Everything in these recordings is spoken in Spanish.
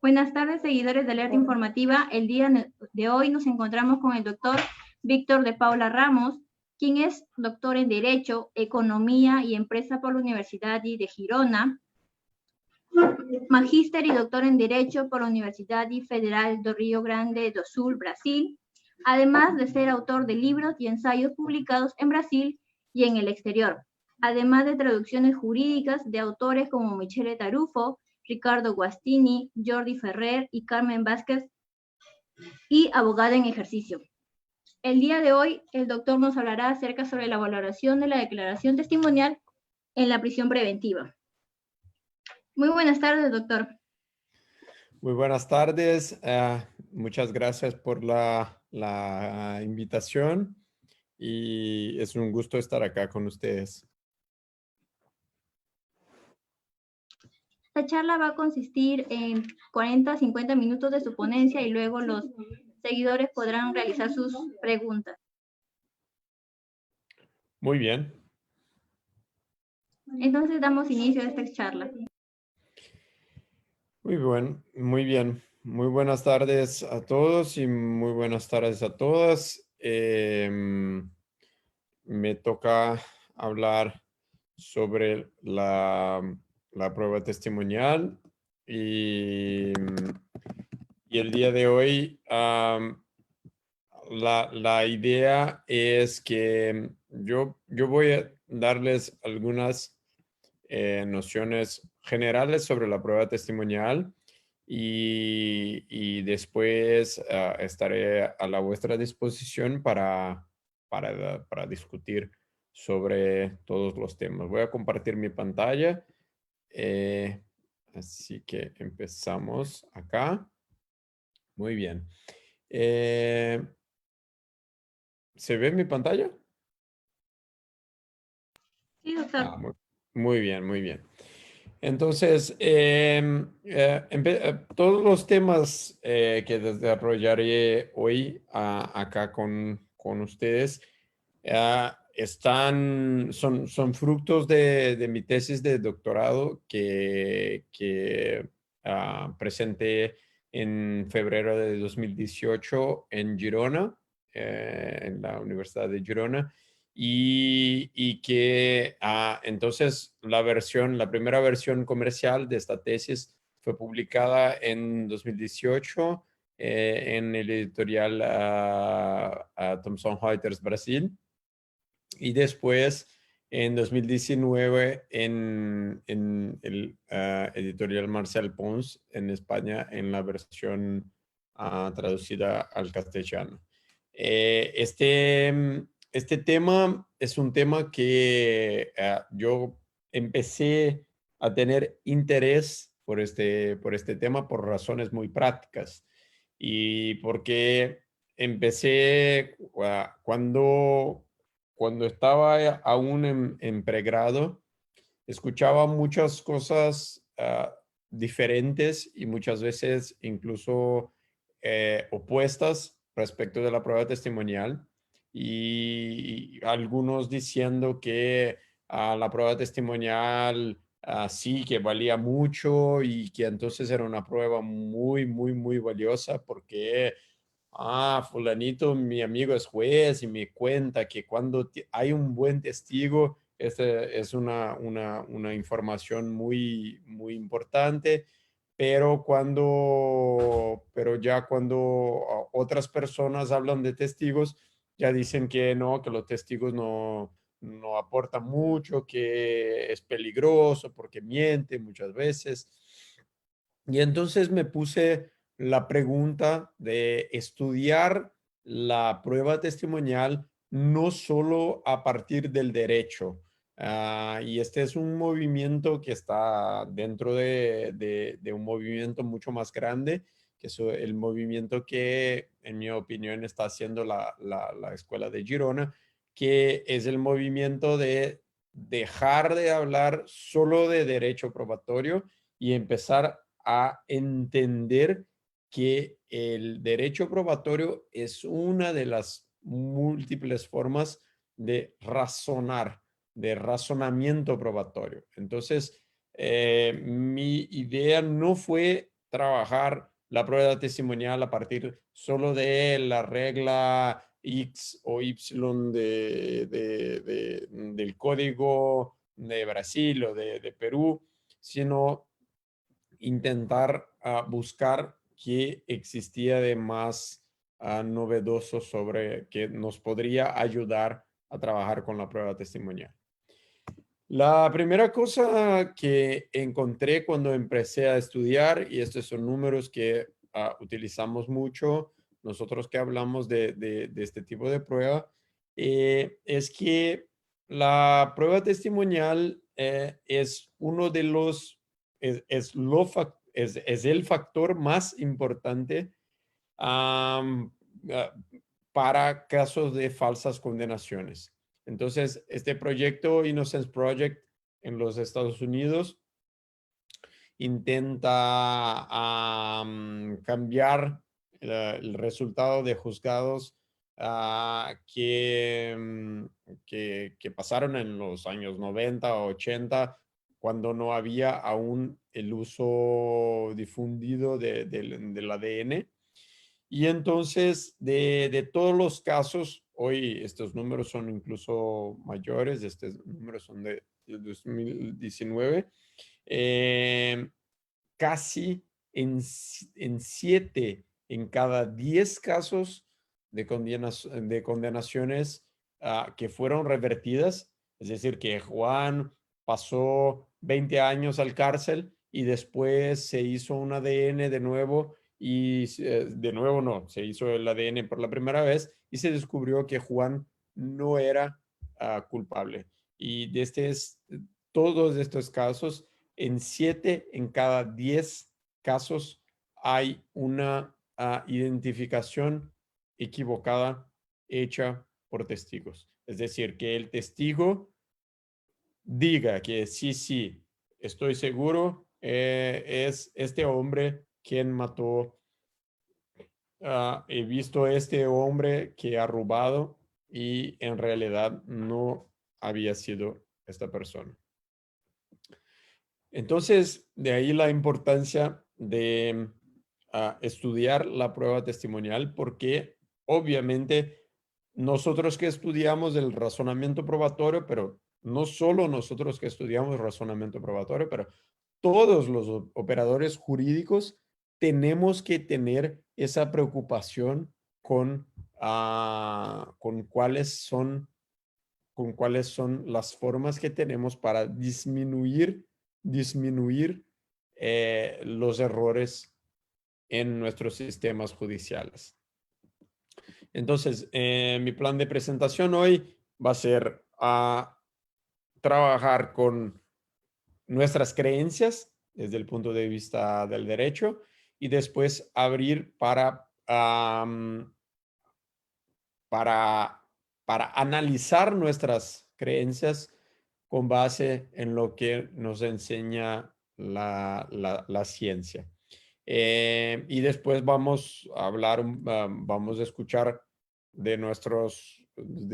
Buenas tardes, seguidores de Alerta Informativa. El día de hoy nos encontramos con el doctor Víctor de Paula Ramos, quien es doctor en Derecho, Economía y Empresa por la Universidad de Girona, magíster y doctor en Derecho por la Universidad Federal do Rio Grande do Sul, Brasil, además de ser autor de libros y ensayos publicados en Brasil y en el exterior, además de traducciones jurídicas de autores como Michele Tarufo, Ricardo Guastini, Jordi Ferrer y Carmen Vázquez, y abogada en ejercicio. El día de hoy, el doctor nos hablará acerca sobre la valoración de la declaración testimonial en la prisión preventiva. Muy buenas tardes, doctor. Muy buenas tardes. Muchas gracias por la invitación y es un gusto estar acá con ustedes. Esta charla va a consistir en 40 a 50 minutos de su ponencia y luego los seguidores podrán realizar sus preguntas. Muy bien. Entonces damos inicio a esta charla. Muy bien. Muy buenas tardes a todos y muy buenas tardes a todas. Me toca hablar sobre la prueba testimonial y el día de hoy la idea es que yo voy a darles algunas nociones generales sobre la prueba testimonial y después estaré a la vuestra disposición para discutir sobre todos los temas. Voy a compartir mi pantalla. Así que empezamos acá. Muy bien. ¿Se ve mi pantalla? Sí, doctor. Muy bien, muy bien. Entonces, todos los temas que desarrollaré hoy acá con ustedes son frutos de mi tesis de doctorado que presenté en febrero de 2018 en Girona, en la Universidad de Girona. Y que entonces la primera versión comercial de esta tesis fue publicada en 2018 en el editorial Thomson Reuters Brasil y después en 2019 en el editorial Marcel Pons en España en la versión traducida al castellano. Este tema es un tema que yo empecé a tener interés por este tema por razones muy prácticas y porque empecé cuando estaba aún en pregrado, escuchaba muchas cosas diferentes y muchas veces incluso opuestas respecto de la prueba testimonial y algunos diciendo que la prueba testimonial sí que valía mucho y que entonces era una prueba muy, muy, muy valiosa porque fulanito, mi amigo es juez y me cuenta que cuando hay un buen testigo, es una información muy, muy importante, pero ya cuando otras personas hablan de testigos, ya dicen que no, que los testigos no aportan mucho, que es peligroso porque miente muchas veces. Y entonces me puse la pregunta de estudiar la prueba testimonial no solo a partir del derecho. Y este es un movimiento que está dentro de un movimiento mucho más grande, que es el movimiento que, en mi opinión, está haciendo la Escuela de Girona, que es el movimiento de dejar de hablar solo de derecho probatorio y empezar a entender que el derecho probatorio es una de las múltiples formas de razonar, de razonamiento probatorio. Entonces, Mi idea no fue trabajar la prueba testimonial a partir solo de la regla X o Y del código de Brasil o de Perú, sino intentar buscar qué existía de más novedoso sobre que nos podría ayudar a trabajar con la prueba testimonial. La primera cosa que encontré cuando empecé a estudiar, y estos son números que utilizamos mucho, nosotros que hablamos de este tipo de prueba, es que la prueba testimonial es uno de los, es el factor más importante am, ah, para casos de falsas condenaciones. Entonces, este proyecto Innocence Project en los Estados Unidos intenta cambiar el resultado de juzgados que pasaron en los años 90 o 80, cuando no había aún el uso difundido del ADN. Y entonces, de todos los casos, hoy estos números son incluso mayores, estos números son de 2019, eh, casi en 7 en cada 10 casos de condenaciones que fueron revertidas, es decir, que Juan pasó 20 años al cárcel y después se hizo un ADN de nuevo y de nuevo no, se hizo el ADN por la primera vez y se descubrió que Juan no era culpable. Y todos estos casos, en 7 en cada 10 casos hay una identificación equivocada hecha por testigos. Es decir, que el testigo diga que sí, sí, estoy seguro, es este hombre quien mató. He visto este hombre que ha robado y en realidad no había sido esta persona. Entonces, de ahí la importancia de estudiar la prueba testimonial, porque obviamente nosotros que estudiamos el razonamiento probatorio, pero no solo nosotros que estudiamos razonamiento probatorio, pero todos los operadores jurídicos tenemos que tener esa preocupación con cuáles son las formas que tenemos para disminuir los errores en nuestros sistemas judiciales. Entonces, mi plan de presentación hoy va a ser trabajar con nuestras creencias desde el punto de vista del derecho y después abrir para, para analizar nuestras creencias con base en lo que nos enseña la ciencia. Y después vamos a hablar, vamos a escuchar de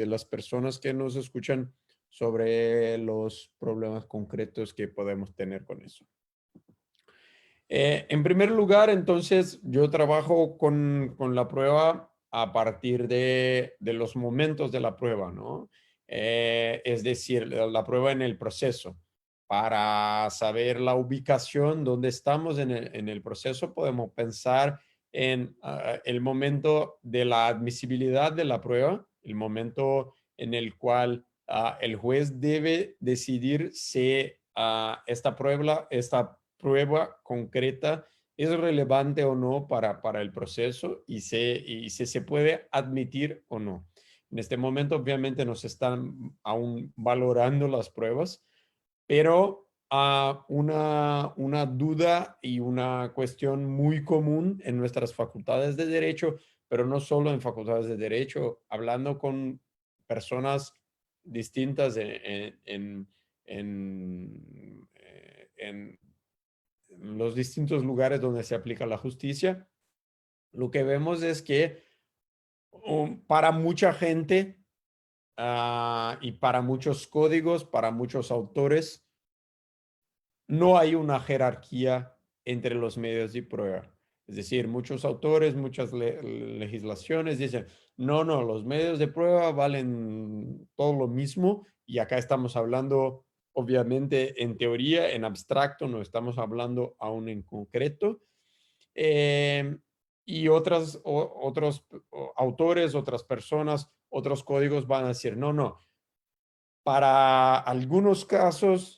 las personas que nos escuchan sobre los problemas concretos que podemos tener con eso. En primer lugar, entonces, yo trabajo con la prueba a partir de los momentos de la prueba, ¿no? Es decir, la prueba en el proceso. Para saber la ubicación, dónde estamos en el proceso, podemos pensar en el momento de la admisibilidad de la prueba, el momento en el cual el juez debe decidir si esta prueba concreta es relevante o no para el proceso y si se puede admitir o no. En este momento, obviamente, nos están aún valorando las pruebas, pero una duda y una cuestión muy común en nuestras facultades de derecho, pero no solo en facultades de derecho, hablando con personas distintas en los distintos lugares donde se aplica la justicia, lo que vemos es que para mucha gente y para muchos códigos, para muchos autores, no hay una jerarquía entre los medios de prueba. Es decir, muchos autores, muchas legislaciones dicen, no, no, los medios de prueba valen todo lo mismo y acá estamos hablando, obviamente, en teoría, en abstracto, no estamos hablando aún en concreto. Eh, y otros autores, otras personas, otros códigos van a decir, no, no, para algunos casos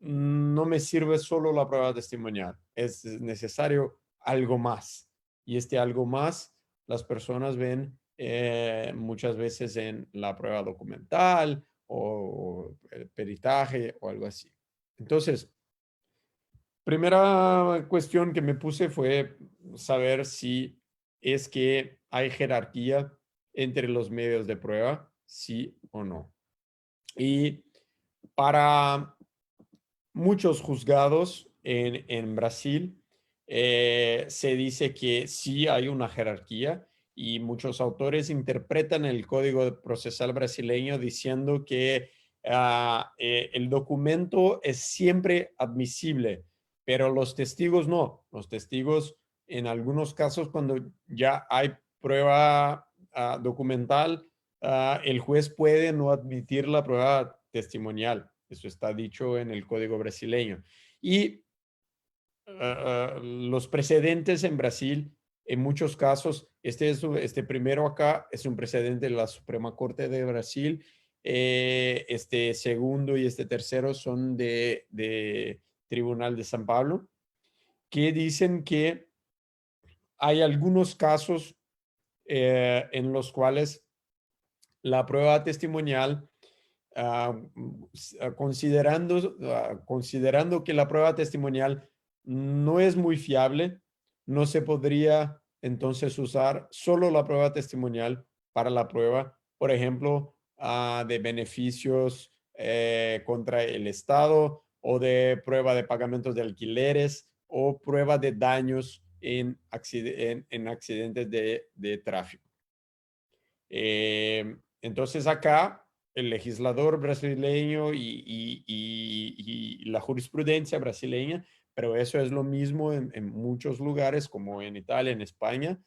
no me sirve solo la prueba testimonial, es necesario algo más. Y este algo más las personas ven muchas veces en la prueba documental o el peritaje o algo así. Entonces, primera cuestión que me puse fue saber si es que hay jerarquía entre los medios de prueba, sí o no. Y para muchos juzgados en Brasil se dice que sí hay una jerarquía y muchos autores interpretan el Código Procesal brasileño diciendo que el documento es siempre admisible, pero los testigos no. Los testigos en algunos casos cuando ya hay prueba documental, el juez puede no admitir la prueba testimonial. Eso está dicho en el Código brasileño. Y los precedentes en Brasil, en muchos casos, este primero acá es un precedente de la Suprema Corte de Brasil. Este segundo y este tercero son de Tribunal de San Pablo, que dicen que hay algunos casos en los cuales la prueba testimonial, considerando que la prueba testimonial no es muy fiable, no se podría entonces usar solo la prueba testimonial para la prueba, por ejemplo, de beneficios contra el Estado o de prueba de pagamentos de alquileres o prueba de daños en accidentes de tráfico. Entonces acá el legislador brasileño y la jurisprudencia brasileña, pero eso es lo mismo en muchos lugares como en Italia, en España,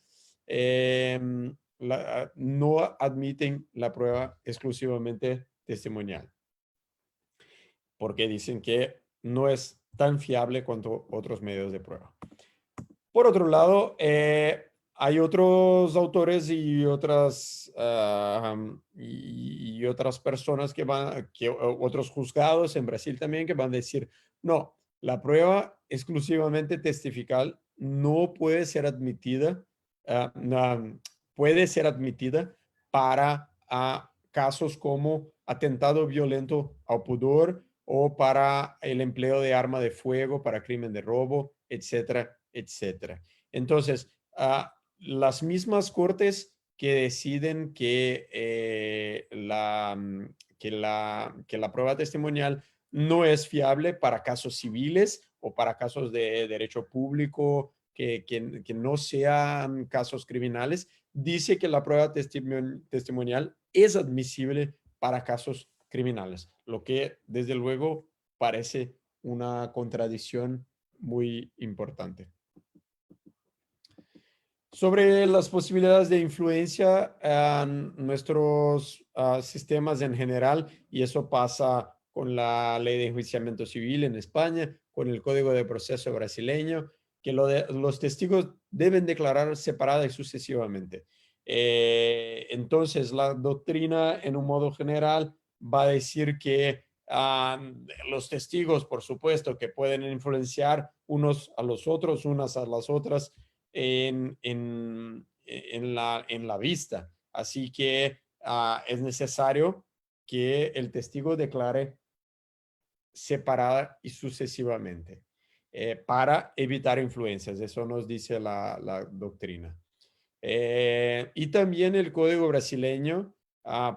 eh, no admiten la prueba exclusivamente testimonial, porque dicen que no es tan fiable cuanto otros medios de prueba. Por otro lado, hay otros autores y otras personas otros juzgados en Brasil también que van a decir, no, la prueba exclusivamente testifical no puede ser admitida, puede ser admitida para casos como atentado violento al pudor o para el empleo de arma de fuego, para crimen de robo, etcétera, etcétera. Entonces, las mismas cortes que deciden que la prueba testimonial no es fiable para casos civiles o para casos de derecho público que no sean casos criminales, dice que la prueba testimonial es admisible para casos criminales, lo que desde luego parece una contradicción muy importante. Sobre las posibilidades de influencia en nuestros sistemas en general, y eso pasa con la ley de enjuiciamiento civil en España, con el Código de Proceso brasileño, que los testigos deben declarar separada y sucesivamente. Entonces, la doctrina, en un modo general, va a decir que los testigos, por supuesto, que pueden influenciar unos a los otros, unas a las otras, en la vista. Así que es necesario que el testigo declare separada y sucesivamente para evitar influencias. Eso nos dice la doctrina. Y también el código brasileño,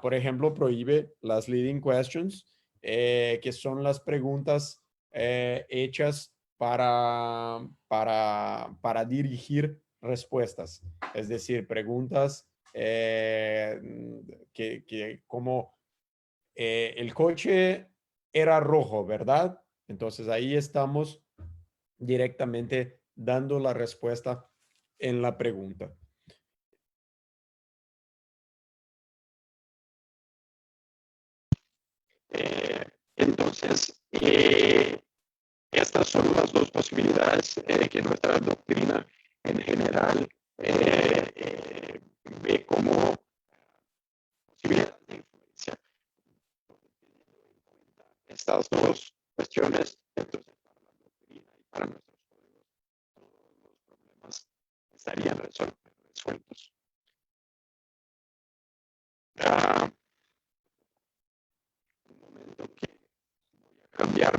por ejemplo, prohíbe las leading questions, que son las preguntas hechas para dirigir respuestas. Es decir, preguntas que como el coche era rojo, ¿verdad? Entonces ahí estamos directamente dando la respuesta en la pregunta. Entonces, estas son las dos posibilidades que nuestra doctrina en general ve como posibilidades de influencia. Estas dos cuestiones, entonces para la doctrina y para nuestros códigos, todos los problemas estarían resueltos. Un momento que voy a cambiar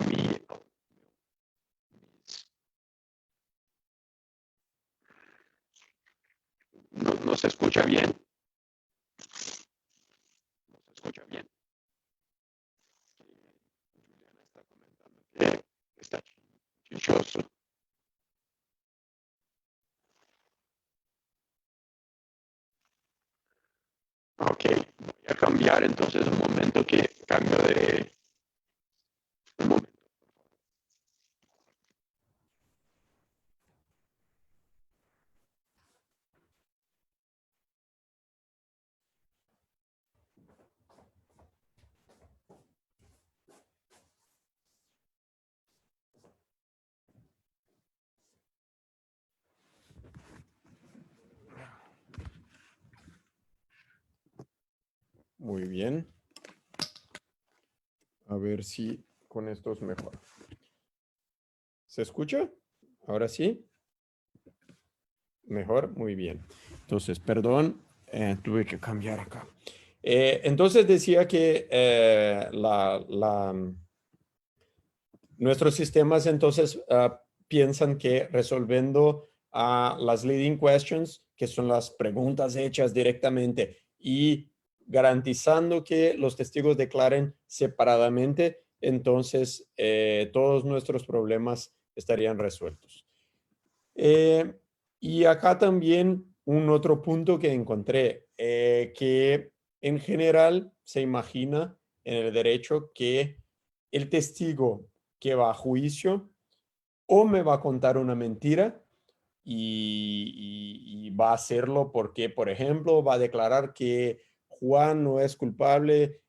no se escucha bien. No se escucha bien. Juliana está comentando que está chichoso. Ok, voy a cambiar entonces un momento que cambio de... Un momento. Muy bien. A ver si con esto es mejor. ¿Se escucha? ¿Ahora sí? ¿Mejor? Muy bien. Entonces, perdón, tuve que cambiar acá. Entonces decía que nuestros sistemas entonces piensan que resolviendo las leading questions, que son las preguntas hechas directamente, y garantizando que los testigos declaren separadamente, entonces todos nuestros problemas estarían resueltos. Y acá también un otro punto que encontré, que en general se imagina en el derecho que el testigo que va a juicio o me va a contar una mentira y va a hacerlo porque, por ejemplo, va a declarar que Juan no es culpable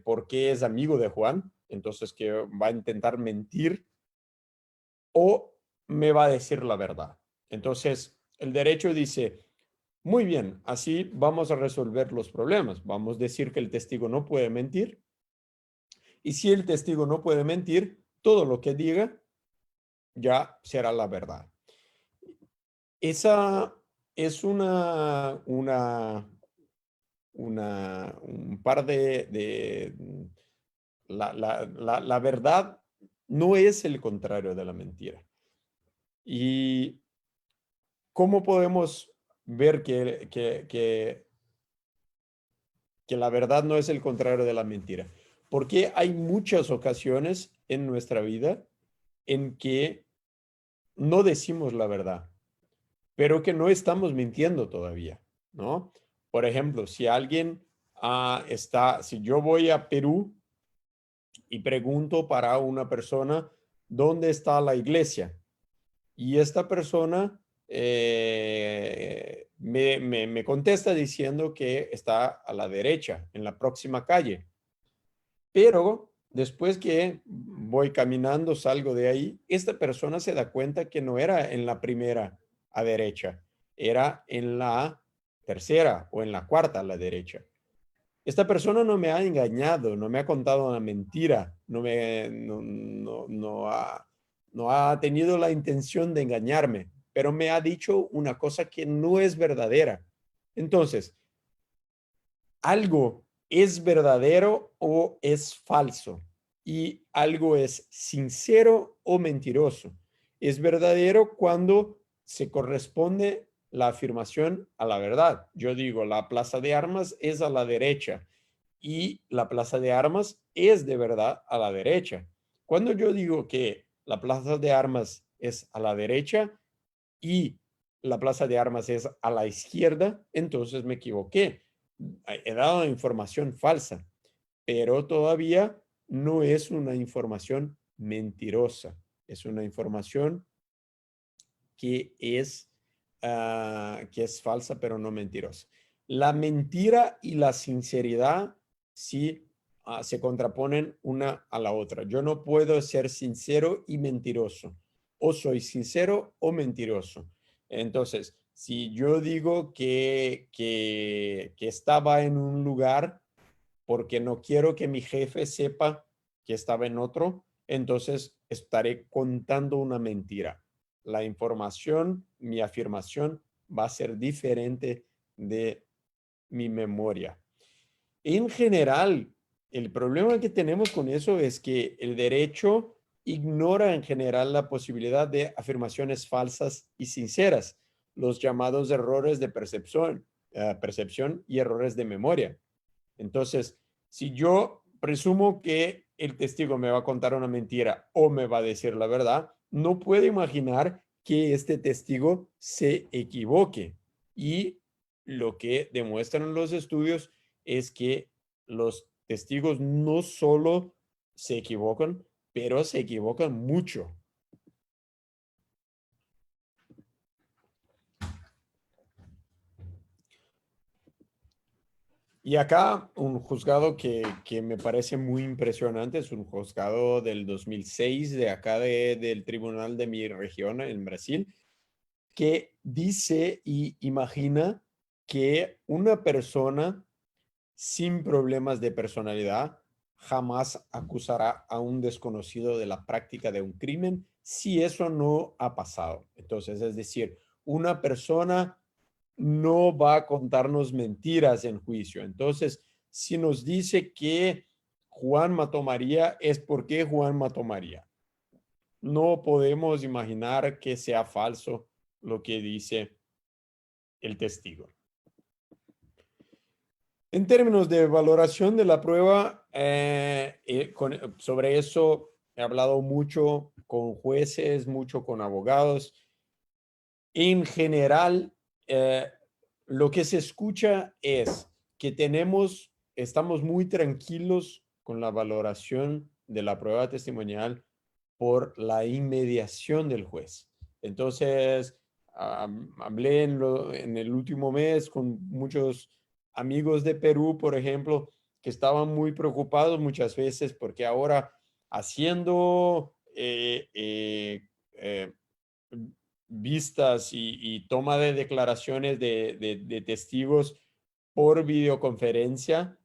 porque es amigo de Juan, entonces que va a intentar mentir o me va a decir la verdad. Entonces, el derecho dice, muy bien, así vamos a resolver los problemas. Vamos a decir que el testigo no puede mentir. Y si el testigo no puede mentir, todo lo que diga ya será la verdad. Esa es un par la verdad no es el contrario de la mentira. ¿Y cómo podemos ver que la verdad no es el contrario de la mentira? Porque hay muchas ocasiones en nuestra vida en que no decimos la verdad, pero que no estamos mintiendo todavía, ¿no? Por ejemplo, si alguien si yo voy a Perú y pregunto para una persona, ¿dónde está la iglesia? Y esta persona me contesta diciendo que está a la derecha, en la próxima calle. Pero después que voy caminando, salgo de ahí, esta persona se da cuenta que no era en la primera a derecha, era en la tercera o en la cuarta a la derecha. Esta persona no me ha engañado, no me ha contado una mentira, no ha tenido la intención de engañarme, pero me ha dicho una cosa que no es verdadera. Entonces, algo es verdadero o es falso y algo es sincero o mentiroso. Es verdadero cuando se corresponde la afirmación a la verdad. Yo digo, la plaza de armas es a la derecha y la plaza de armas es de verdad a la derecha. Cuando yo digo que la plaza de armas es a la derecha y la plaza de armas es a la izquierda, entonces me equivoqué. He dado información falsa, pero todavía no es una información mentirosa. Es una información que es falsa, pero no mentirosa. La mentira y la sinceridad sí se contraponen una a la otra. Yo no puedo ser sincero y mentiroso. O soy sincero o mentiroso. Entonces, si yo digo que estaba en un lugar porque no quiero que mi jefe sepa que estaba en otro, entonces estaré contando una mentira. La información, mi afirmación va a ser diferente de mi memoria. En general, el problema que tenemos con eso es que el derecho ignora en general la posibilidad de afirmaciones falsas y sinceras, los llamados errores de percepción y errores de memoria. Entonces, si yo presumo que el testigo me va a contar una mentira o me va a decir la verdad, no puedo imaginar que este testigo se equivoque. Y lo que demuestran los estudios es que los testigos no solo se equivocan, pero se equivocan mucho. Y acá un juzgado que me parece muy impresionante, es un juzgado del 2006 de acá del tribunal de mi región en Brasil, que dice y imagina que una persona sin problemas de personalidad jamás acusará a un desconocido de la práctica de un crimen si eso no ha pasado. Entonces, es decir, una persona no va a contarnos mentiras en juicio. Entonces, si nos dice que Juan mató a María, es porque Juan mató a María. No podemos imaginar que sea falso lo que dice el testigo. En términos de valoración de la prueba, sobre eso he hablado mucho con jueces, mucho con abogados. En general, eh, lo que se escucha es que estamos muy tranquilos con la valoración de la prueba testimonial por la inmediación del juez. Entonces, hablé en el último mes con muchos amigos de Perú, por ejemplo, que estaban muy preocupados muchas veces porque ahora haciendo vistas y toma de declaraciones de testigos por videoconferencia,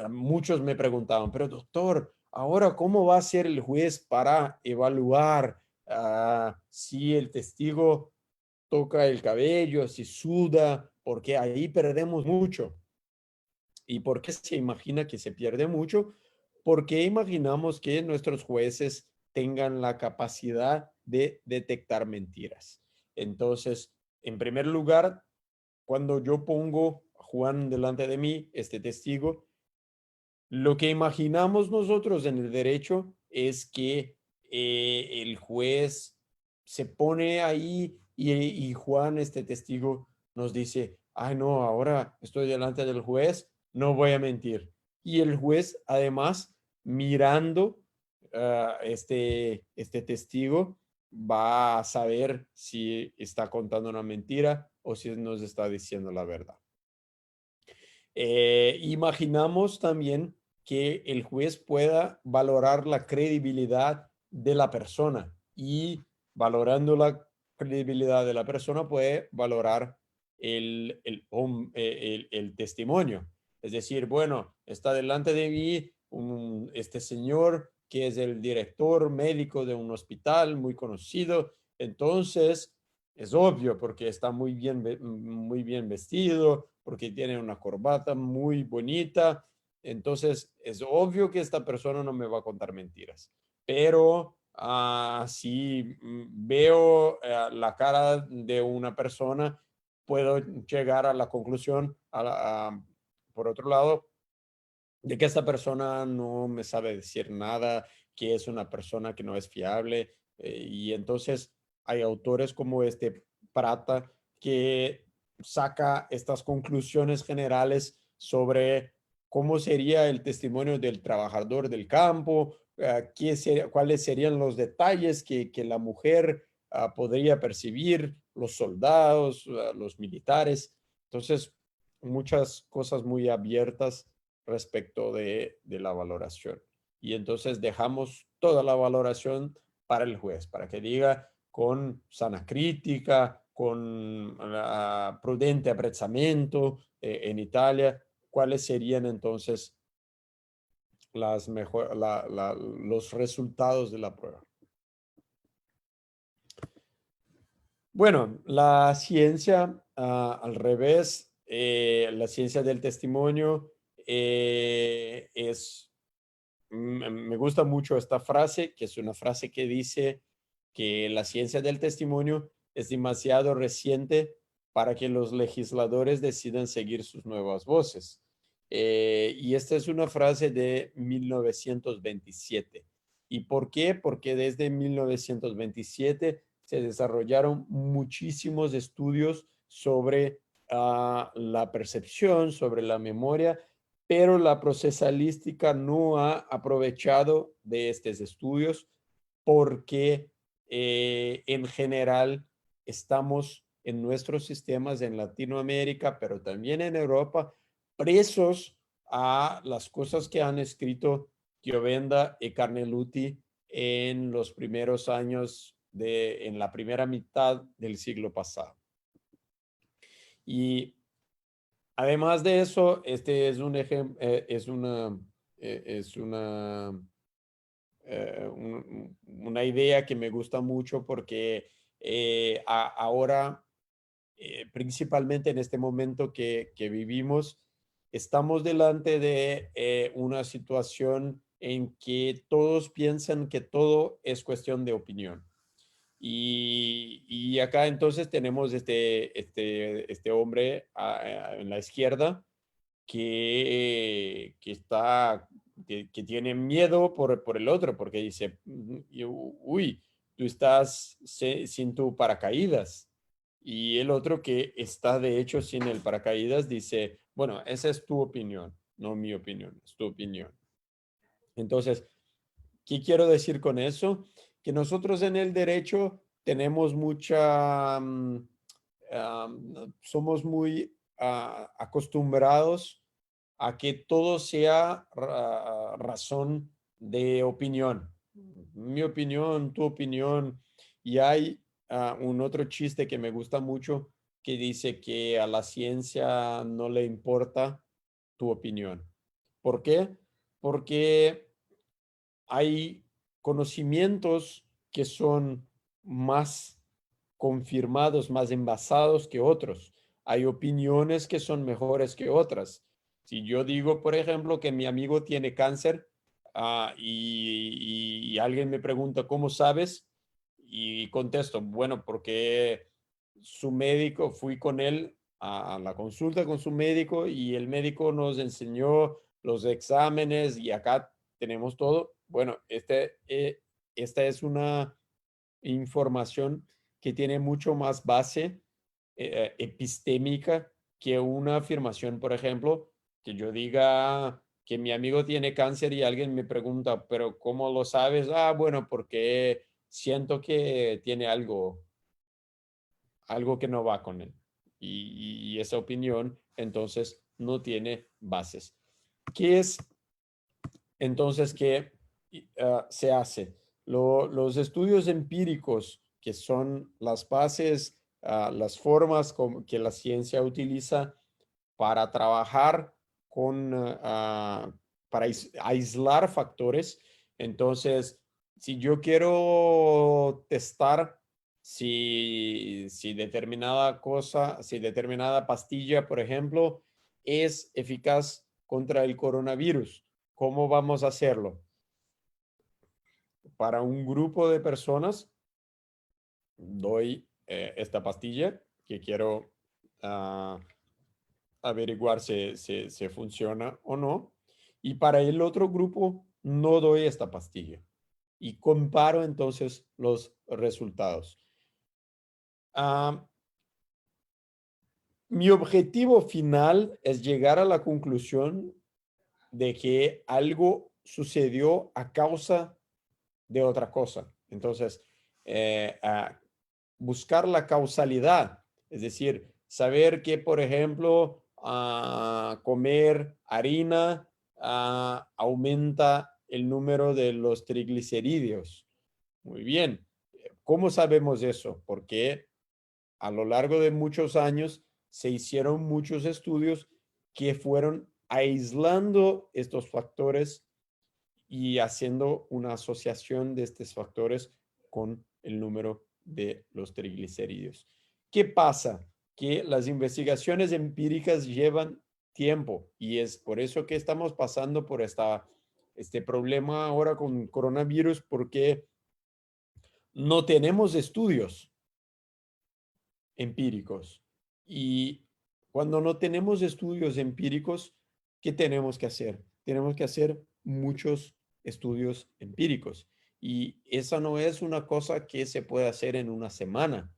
muchos me preguntaban, pero doctor, ahora ¿cómo va a ser el juez para evaluar si el testigo toca el cabello, si suda? Porque ahí perdemos mucho. ¿Y por qué se imagina que se pierde mucho? Porque imaginamos que nuestros jueces tengan la capacidad de detectar mentiras. Entonces, en primer lugar, cuando yo pongo a Juan delante de mí, este testigo, lo que imaginamos nosotros en el derecho es que el juez se pone ahí y Juan, este testigo, nos dice, ay no, ahora estoy delante del juez, no voy a mentir. Y el juez, además, mirando este testigo, va a saber si está contando una mentira o si nos está diciendo la verdad. Imaginamos también que el juez pueda valorar la credibilidad de la persona y valorando la credibilidad de la persona puede valorar el testimonio. Es decir, bueno, está delante de mí este señor que es el director médico de un hospital muy conocido, entonces es obvio porque está muy bien vestido, porque tiene una corbata muy bonita. Entonces es obvio que esta persona no me va a contar mentiras. Pero si veo la cara de una persona, puedo llegar a la conclusión, por otro lado, de que esta persona no me sabe decir nada, que es una persona que no es fiable. Y entonces hay autores como este Prata que saca estas conclusiones generales sobre cómo sería el testimonio del trabajador del campo cuáles serían los detalles que la mujer podría percibir, los soldados, los militares. Entonces, muchas cosas muy abiertas respecto de la valoración. Y entonces dejamos toda la valoración para el juez, para que diga con sana crítica, con prudente apprezzamento en Italia, cuáles serían entonces los resultados de la prueba. Bueno, la ciencia, al revés, la ciencia del testimonio me gusta mucho esta frase, que es una frase que dice que la ciencia del testimonio es demasiado reciente para que los legisladores decidan seguir sus nuevas voces. Y esta es una frase de 1927. ¿Y por qué? Porque desde 1927 se desarrollaron muchísimos estudios sobre la percepción, sobre la memoria, pero la procesalística no ha aprovechado de estos estudios porque en general estamos en nuestros sistemas en Latinoamérica, pero también en Europa, presos a las cosas que han escrito Chiovenda y Carneluti en los primeros años en la primera mitad del siglo pasado. Y además de eso, este es un ejemplo, una idea que me gusta mucho porque ahora, principalmente en este momento que vivimos, estamos delante de una situación en que todos piensan que todo es cuestión de opinión. Y acá entonces tenemos este hombre en la izquierda que tiene miedo por el otro, porque dice, uy, tú estás sin tu paracaídas. Y el otro que está de hecho sin el paracaídas dice, bueno, esa es tu opinión, no mi opinión, es tu opinión. Entonces, ¿qué quiero decir con eso? Que nosotros en el derecho tenemos somos muy acostumbrados a que todo sea razón de opinión. Mi opinión, tu opinión. Y hay un otro chiste que me gusta mucho que dice que a la ciencia no le importa tu opinión. ¿Por qué? Porque hay conocimientos que son más confirmados, más envasados que otros. Hay opiniones que son mejores que otras. Si yo digo, por ejemplo, que mi amigo tiene cáncer y alguien me pregunta, ¿cómo sabes? Y contesto, bueno, porque su médico, fui con él a la consulta con su médico y el médico nos enseñó los exámenes y acá tenemos todo. Bueno, esta es una información que tiene mucho más base epistémica que una afirmación, por ejemplo, que yo diga que mi amigo tiene cáncer y alguien me pregunta, pero ¿cómo lo sabes? Ah, bueno, porque siento que tiene algo que no va con él. Y esa opinión entonces no tiene bases. ¿Qué es entonces que se hace? Los estudios empíricos, que son las bases, las formas que la ciencia utiliza para trabajar para aislar factores. Entonces, si yo quiero testar si determinada cosa, si determinada pastilla, por ejemplo, es eficaz contra el coronavirus, ¿cómo vamos a hacerlo? Para un grupo de personas, doy esta pastilla que quiero averiguar si funciona o no. Y para el otro grupo, no doy esta pastilla. Y comparo entonces los resultados. Mi objetivo final es llegar a la conclusión de que algo sucedió a causa de otra cosa. Entonces, buscar la causalidad, es decir, saber que, por ejemplo, comer harina aumenta el número de los triglicéridos. Muy bien. ¿Cómo sabemos eso? Porque a lo largo de muchos años se hicieron muchos estudios que fueron aislando estos factores y haciendo una asociación de estos factores con el número de los triglicéridos. ¿Qué pasa? Que las investigaciones empíricas llevan tiempo y es por eso que estamos pasando por este problema ahora con coronavirus, porque no tenemos estudios empíricos. Y cuando no tenemos estudios empíricos, ¿qué tenemos que hacer? Tenemos que hacer muchos estudios empíricos. Y esa no es una cosa que se puede hacer en una semana.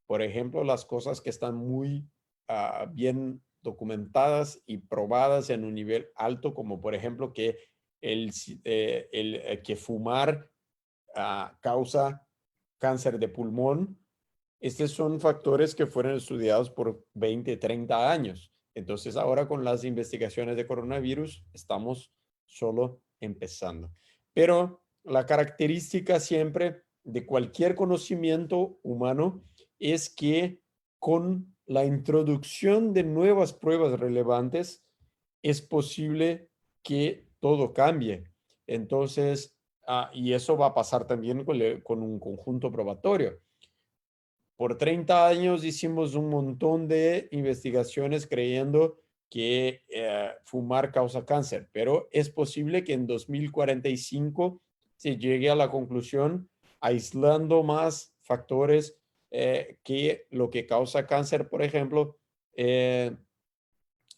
Por ejemplo, las cosas que están muy bien documentadas y probadas en un nivel alto, como por ejemplo que que fumar causa cáncer de pulmón. Estos son factores que fueron estudiados por 20, 30 años. Entonces, ahora con las investigaciones de coronavirus, estamos solo empezando. Pero la característica siempre de cualquier conocimiento humano es que con la introducción de nuevas pruebas relevantes, es posible que todo cambie. Entonces, y eso va a pasar también con un conjunto probatorio. Por 30 años hicimos un montón de investigaciones creyendo que fumar causa cáncer, pero es posible que en 2045 se llegue a la conclusión aislando más factores que lo que causa cáncer, por ejemplo, es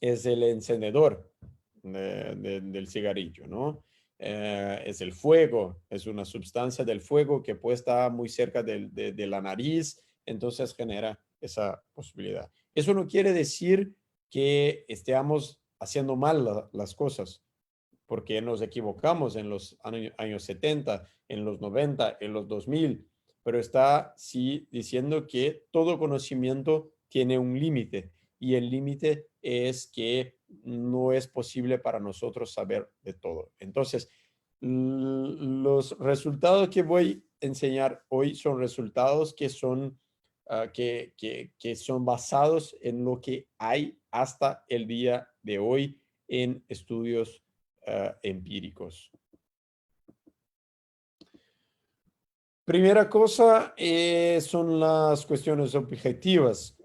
el encendedor del cigarrillo, ¿no? Es el fuego, es una sustancia del fuego que puede estar muy cerca de la nariz, entonces genera esa posibilidad. Eso no quiere decir que estemos haciendo mal las cosas, porque nos equivocamos en los años 70, en los 90, en los 2000, pero está sí diciendo que todo conocimiento tiene un límite y el límite es que no es posible para nosotros saber de todo. Entonces, los resultados que voy a enseñar hoy son resultados que son, que son basados en lo que hay hasta el día de hoy en estudios empíricos. Primera cosa son las cuestiones objetivas,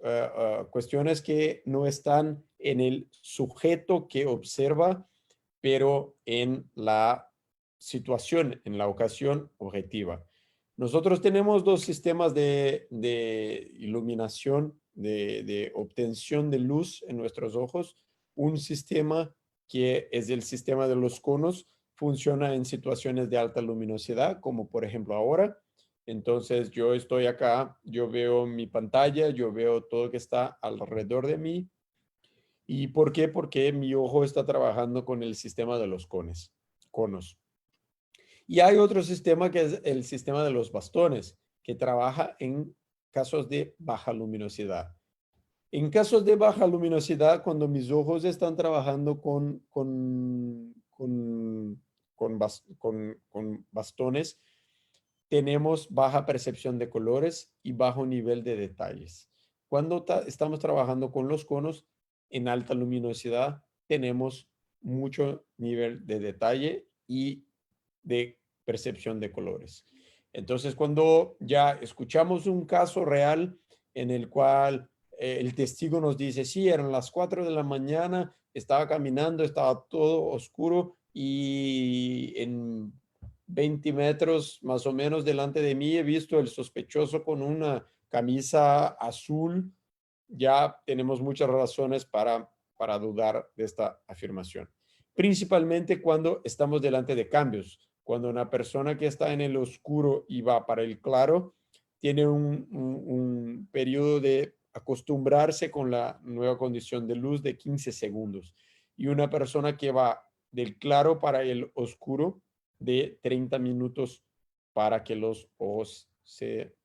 cuestiones que no están en el sujeto que observa, pero en la situación, en la ocasión objetiva. Nosotros tenemos dos sistemas de iluminación, de obtención de luz en nuestros ojos. Un sistema que es el sistema de los conos, funciona en situaciones de alta luminosidad, como por ejemplo ahora. Entonces yo estoy acá, yo veo mi pantalla, yo veo todo que está alrededor de mí. ¿Y por qué? Porque mi ojo está trabajando con el sistema de los conos. Y hay otro sistema que es el sistema de los bastones, que trabaja en casos de baja luminosidad. En casos de baja luminosidad, cuando mis ojos están trabajando con bastones, tenemos baja percepción de colores y bajo nivel de detalles. Cuando estamos trabajando con los conos en alta luminosidad, tenemos mucho nivel de detalle y de percepción de colores. Entonces, cuando ya escuchamos un caso real en el cual el testigo nos dice, sí, eran las 4 de la mañana, estaba caminando, estaba todo oscuro y en 20 metros más o menos delante de mí he visto el sospechoso con una camisa azul, ya tenemos muchas razones para dudar de esta afirmación. Principalmente cuando estamos delante de cambios, cuando una persona que está en el oscuro y va para el claro, tiene un periodo de acostumbrarse con la nueva condición de luz de 15 segundos. Y una persona que va del claro para el oscuro de 30 minutos para que los ojos se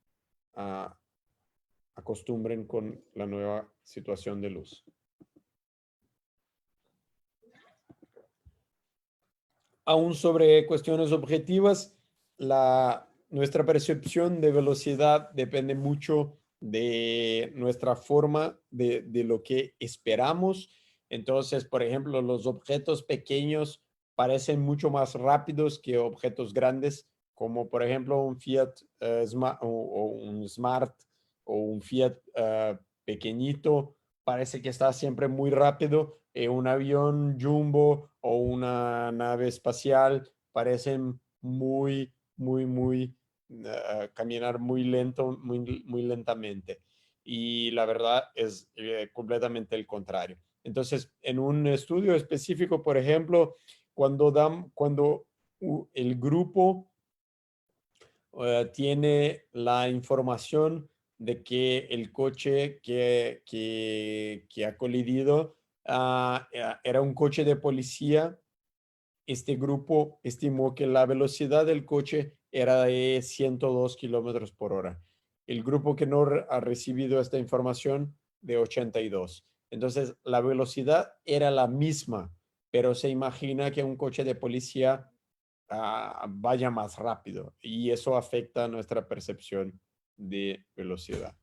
acostumbren con la nueva situación de luz. Aún sobre cuestiones objetivas, nuestra percepción de velocidad depende mucho de nuestra forma de lo que esperamos. Entonces, por ejemplo, los objetos pequeños parecen mucho más rápidos que objetos grandes, como por ejemplo un Fiat o un Smart o un Fiat pequeñito, parece que está siempre muy rápido. Un avión jumbo o una nave espacial parecen muy, caminar muy lento, muy lentamente. Y la verdad es completamente el contrario. Entonces, en un estudio específico, por ejemplo, cuando el grupo tiene la información de que el coche que ha colidido era un coche de policía. Este grupo estimó que la velocidad del coche era de 102 kilómetros por hora. El grupo que no ha recibido esta información, de 82. Entonces, la velocidad era la misma, pero se imagina que un coche de policía vaya más rápido y eso afecta nuestra percepción de velocidad.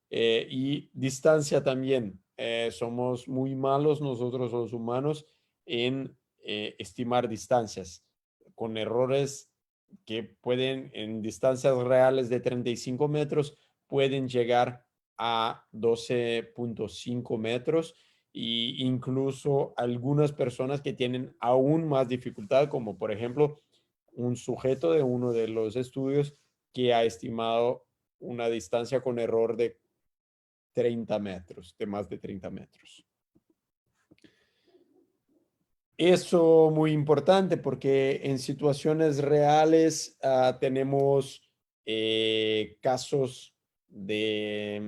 Y distancia también. Somos muy malos nosotros los humanos en estimar distancias con errores que pueden en distancias reales de 35 metros pueden llegar a 12.5 metros e incluso algunas personas que tienen aún más dificultad, como por ejemplo un sujeto de uno de los estudios que ha estimado una distancia con error de 30 metros, de más de 30 metros. Eso muy importante porque en situaciones reales tenemos casos de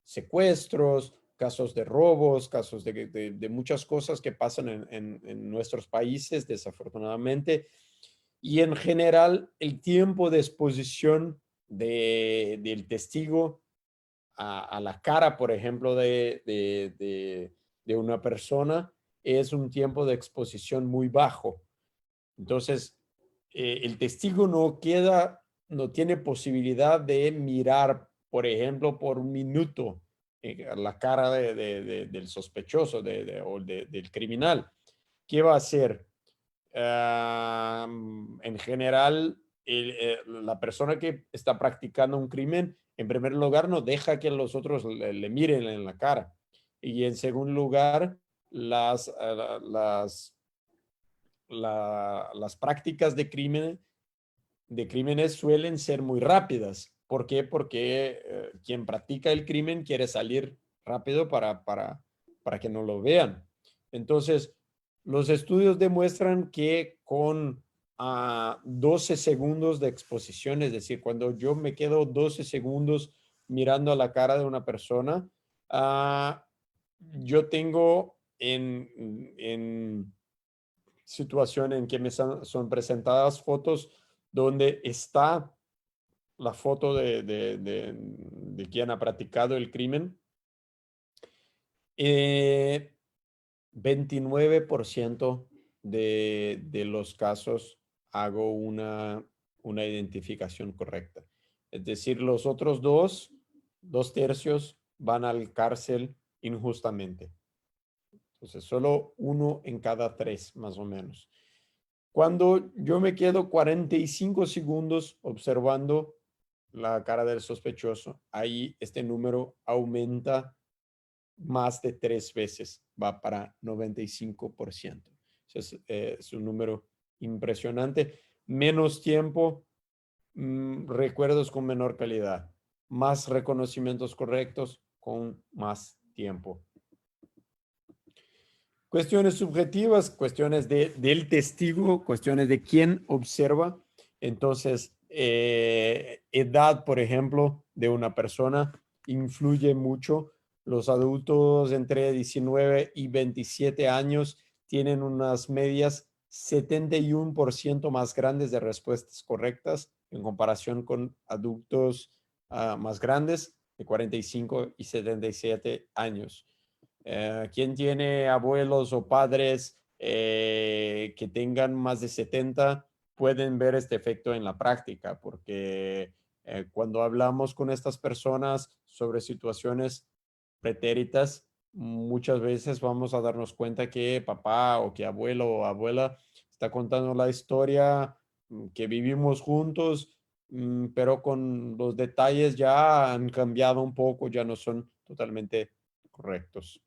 secuestros, casos de robos, casos de muchas cosas que pasan en nuestros países, desafortunadamente. Y en general, el tiempo de exposición del testigo a la cara, por ejemplo, de una persona, es un tiempo de exposición muy bajo. Entonces, el testigo no tiene posibilidad de mirar, por ejemplo, por un minuto la cara del sospechoso del criminal. ¿Qué va a hacer? En general, la persona que está practicando un crimen, en primer lugar, no deja que los otros le miren en la cara. Y en segundo lugar, las prácticas de crímenes suelen ser muy rápidas. ¿Por qué? Porque quien practica el crimen quiere salir rápido para que no lo vean. Entonces, los estudios demuestran que con 12 segundos de exposición, es decir, cuando yo me quedo 12 segundos mirando a la cara de una persona, yo tengo en situación en que me son presentadas fotos donde está la foto de quien ha practicado el crimen. 29% de los casos hago una identificación correcta. Es decir, los otros dos tercios van al cárcel injustamente. Entonces, solo 1 en cada 3, más o menos. Cuando yo me quedo 45 segundos observando la cara del sospechoso, ahí este número aumenta más de 3 veces, va para 95%. Es un número impresionante. Menos tiempo, recuerdos con menor calidad, más reconocimientos correctos con más tiempo. Cuestiones subjetivas, cuestiones del testigo, cuestiones de quién observa. Entonces, edad, por ejemplo, de una persona influye mucho. Los adultos entre 19 y 27 años tienen unas medias 71% más grandes de respuestas correctas en comparación con adultos más grandes de 45 y 77 años. ¿Quién tiene abuelos o padres que tengan más de 70? Pueden ver este efecto en la práctica, porque cuando hablamos con estas personas sobre situaciones pretéritas, muchas veces vamos a darnos cuenta que papá o que abuelo o abuela está contando la historia que vivimos juntos, pero con los detalles ya han cambiado un poco, ya no son totalmente correctos.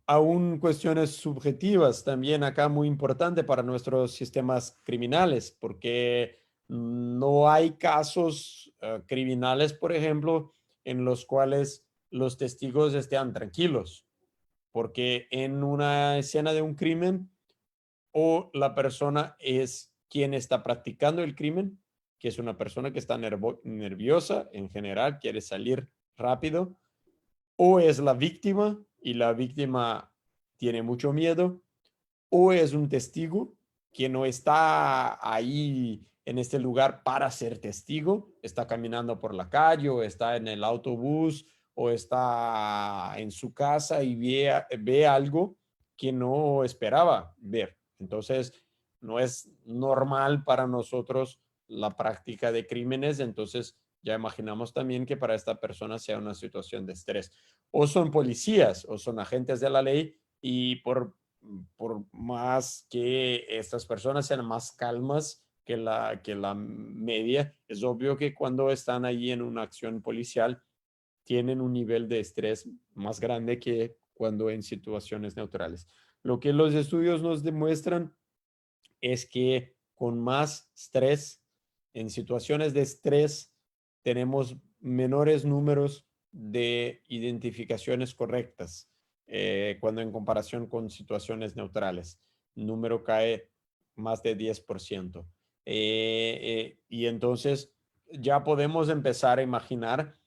Aún cuestiones subjetivas también acá muy importante para nuestros sistemas criminales, porque no hay casos criminales, por ejemplo, en los cuales los testigos estén tranquilos, porque en una escena de un crimen o la persona es quien está practicando el crimen, que es una persona que está nerviosa en general, quiere salir rápido, o es la víctima y la víctima tiene mucho miedo, o es un testigo que no está ahí en este lugar para ser testigo, está caminando por la calle o está en el autobús o está en su casa y ve algo que no esperaba ver. Entonces, no es normal para nosotros la práctica de crímenes, entonces ya imaginamos también que para esta persona sea una situación de estrés. O son policías o son agentes de la ley y por más que estas personas sean más calmas que la media, es obvio que cuando están ahí en una acción policial tienen un nivel de estrés más grande que cuando en situaciones neutrales. Lo que los estudios nos demuestran es que con más estrés, en situaciones de estrés, tenemos menores números de identificaciones correctas cuando en comparación con situaciones neutrales. El número cae más de 10%. Y entonces ya podemos empezar a imaginar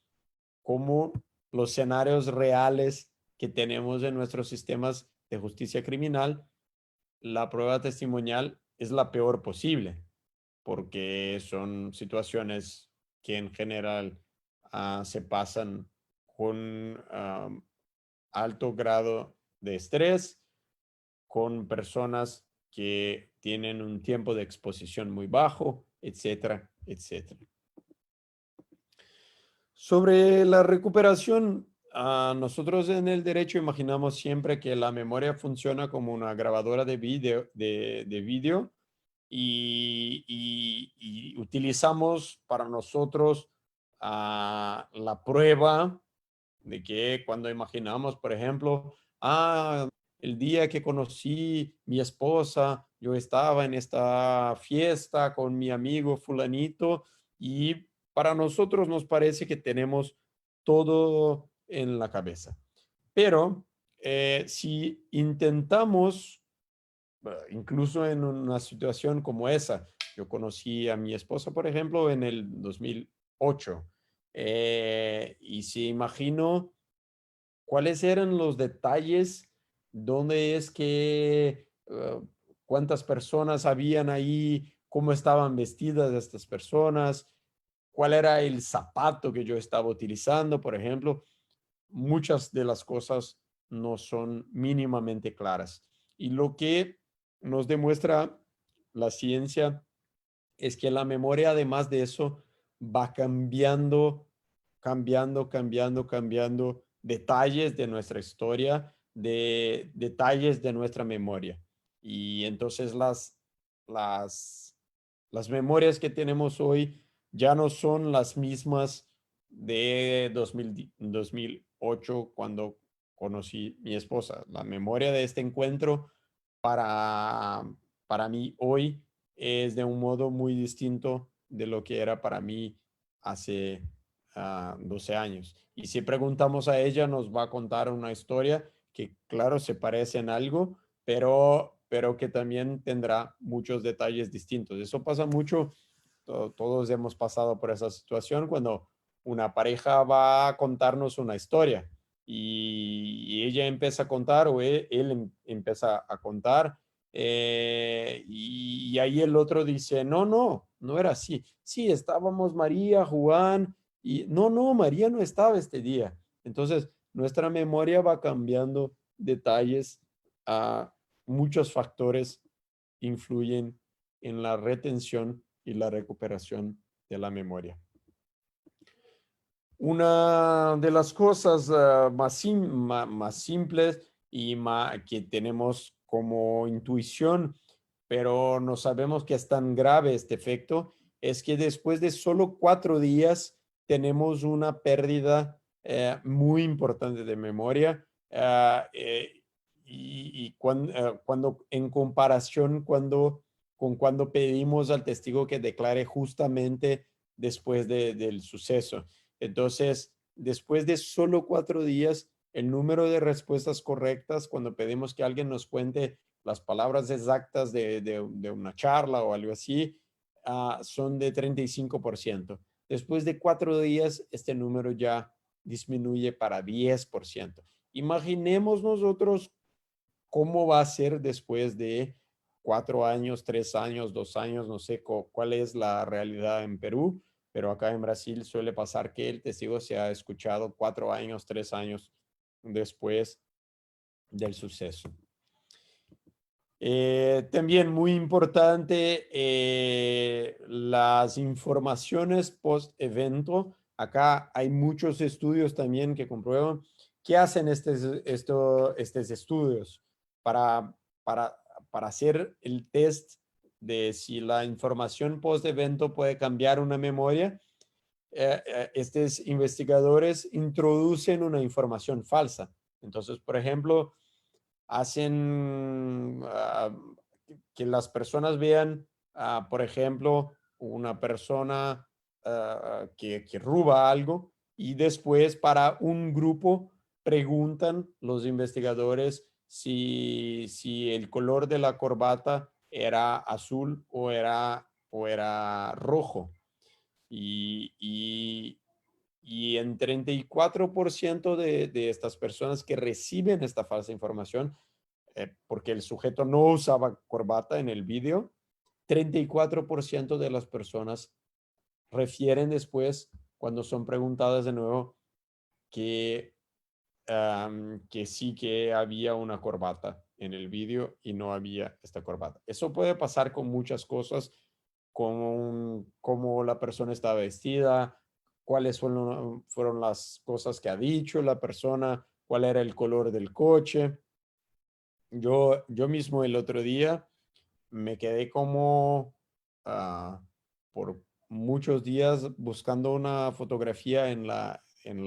cómo los escenarios reales que tenemos en nuestros sistemas de justicia criminal, la prueba testimonial es la peor posible, porque son situaciones que en general se pasan con alto grado de estrés, con personas que tienen un tiempo de exposición muy bajo, etcétera, etcétera. Sobre la recuperación, nosotros en el derecho imaginamos siempre que la memoria funciona como una grabadora de video y utilizamos para nosotros la prueba de que cuando imaginamos, por ejemplo, el día que conocí mi esposa, yo estaba en esta fiesta con mi amigo fulanito y para nosotros nos parece que tenemos todo en la cabeza. Pero si intentamos, incluso en una situación como esa, yo conocí a mi esposa, por ejemplo, en el 2008, y si imagino cuáles eran los detalles, dónde es que, cuántas personas habían ahí, cómo estaban vestidas estas personas, cuál era el zapato que yo estaba utilizando, por ejemplo, muchas de las cosas no son mínimamente claras. Y lo que nos demuestra la ciencia es que la memoria, además de eso, va cambiando detalles de nuestra historia, de detalles de nuestra memoria. Y entonces las, las memorias que tenemos hoy ya no son las mismas de 2008 cuando conocí mi esposa. La memoria de este encuentro para, para mí hoy es de un modo muy distinto de lo que era para mí hace 12 años. Y si preguntamos a ella, nos va a contar una historia que, claro, se parece en algo, pero que también tendrá muchos detalles distintos. Eso pasa mucho, todos hemos pasado por esa situación cuando una pareja va a contarnos una historia y ella empieza a contar o él empieza a contar y ahí el otro dice, no, no, no era así. Sí, estábamos María, Juan y no, no, María no estaba este día. Entonces, nuestra memoria va cambiando detalles a muchos factores influyen en la retención y la recuperación de la memoria. Una de las cosas más simples y que tenemos como intuición, pero no sabemos que es tan grave este efecto, es que después de solo 4 días tenemos una pérdida muy importante de memoria y cuando en comparación con cuando pedimos al testigo que declare justamente después del suceso. Entonces, después de solo 4 días, el número de respuestas correctas, cuando pedimos que alguien nos cuente las palabras exactas de una charla o algo así, son de 35%. Después de 4 días, este número ya disminuye para 10%. Imaginemos nosotros cómo va a ser después de 4 años, 3 años, 2 años, no sé cuál es la realidad en Perú, pero acá en Brasil suele pasar que el testigo se ha escuchado 4 años, 3 años después del suceso. También muy importante las informaciones post-evento. Acá hay muchos estudios también que comprueban qué hacen estos estudios para, para, para hacer el test de si la información post-evento puede cambiar una memoria. Estos investigadores introducen una información falsa. Entonces, por ejemplo, hacen que las personas vean, por ejemplo, una persona que roba algo y después para un grupo preguntan los investigadores si el color de la corbata era azul o era rojo. Y en 34% de estas personas que reciben esta falsa información, porque el sujeto no usaba corbata en el video, 34% de las personas refieren después, cuando son preguntadas de nuevo, que sí que había una corbata en el video y no había esta corbata. Eso puede pasar con muchas cosas, con cómo la persona está vestida, cuáles fueron las cosas que ha dicho la persona, cuál era el color del coche. Yo mismo el otro día me quedé como por muchos días buscando una fotografía en la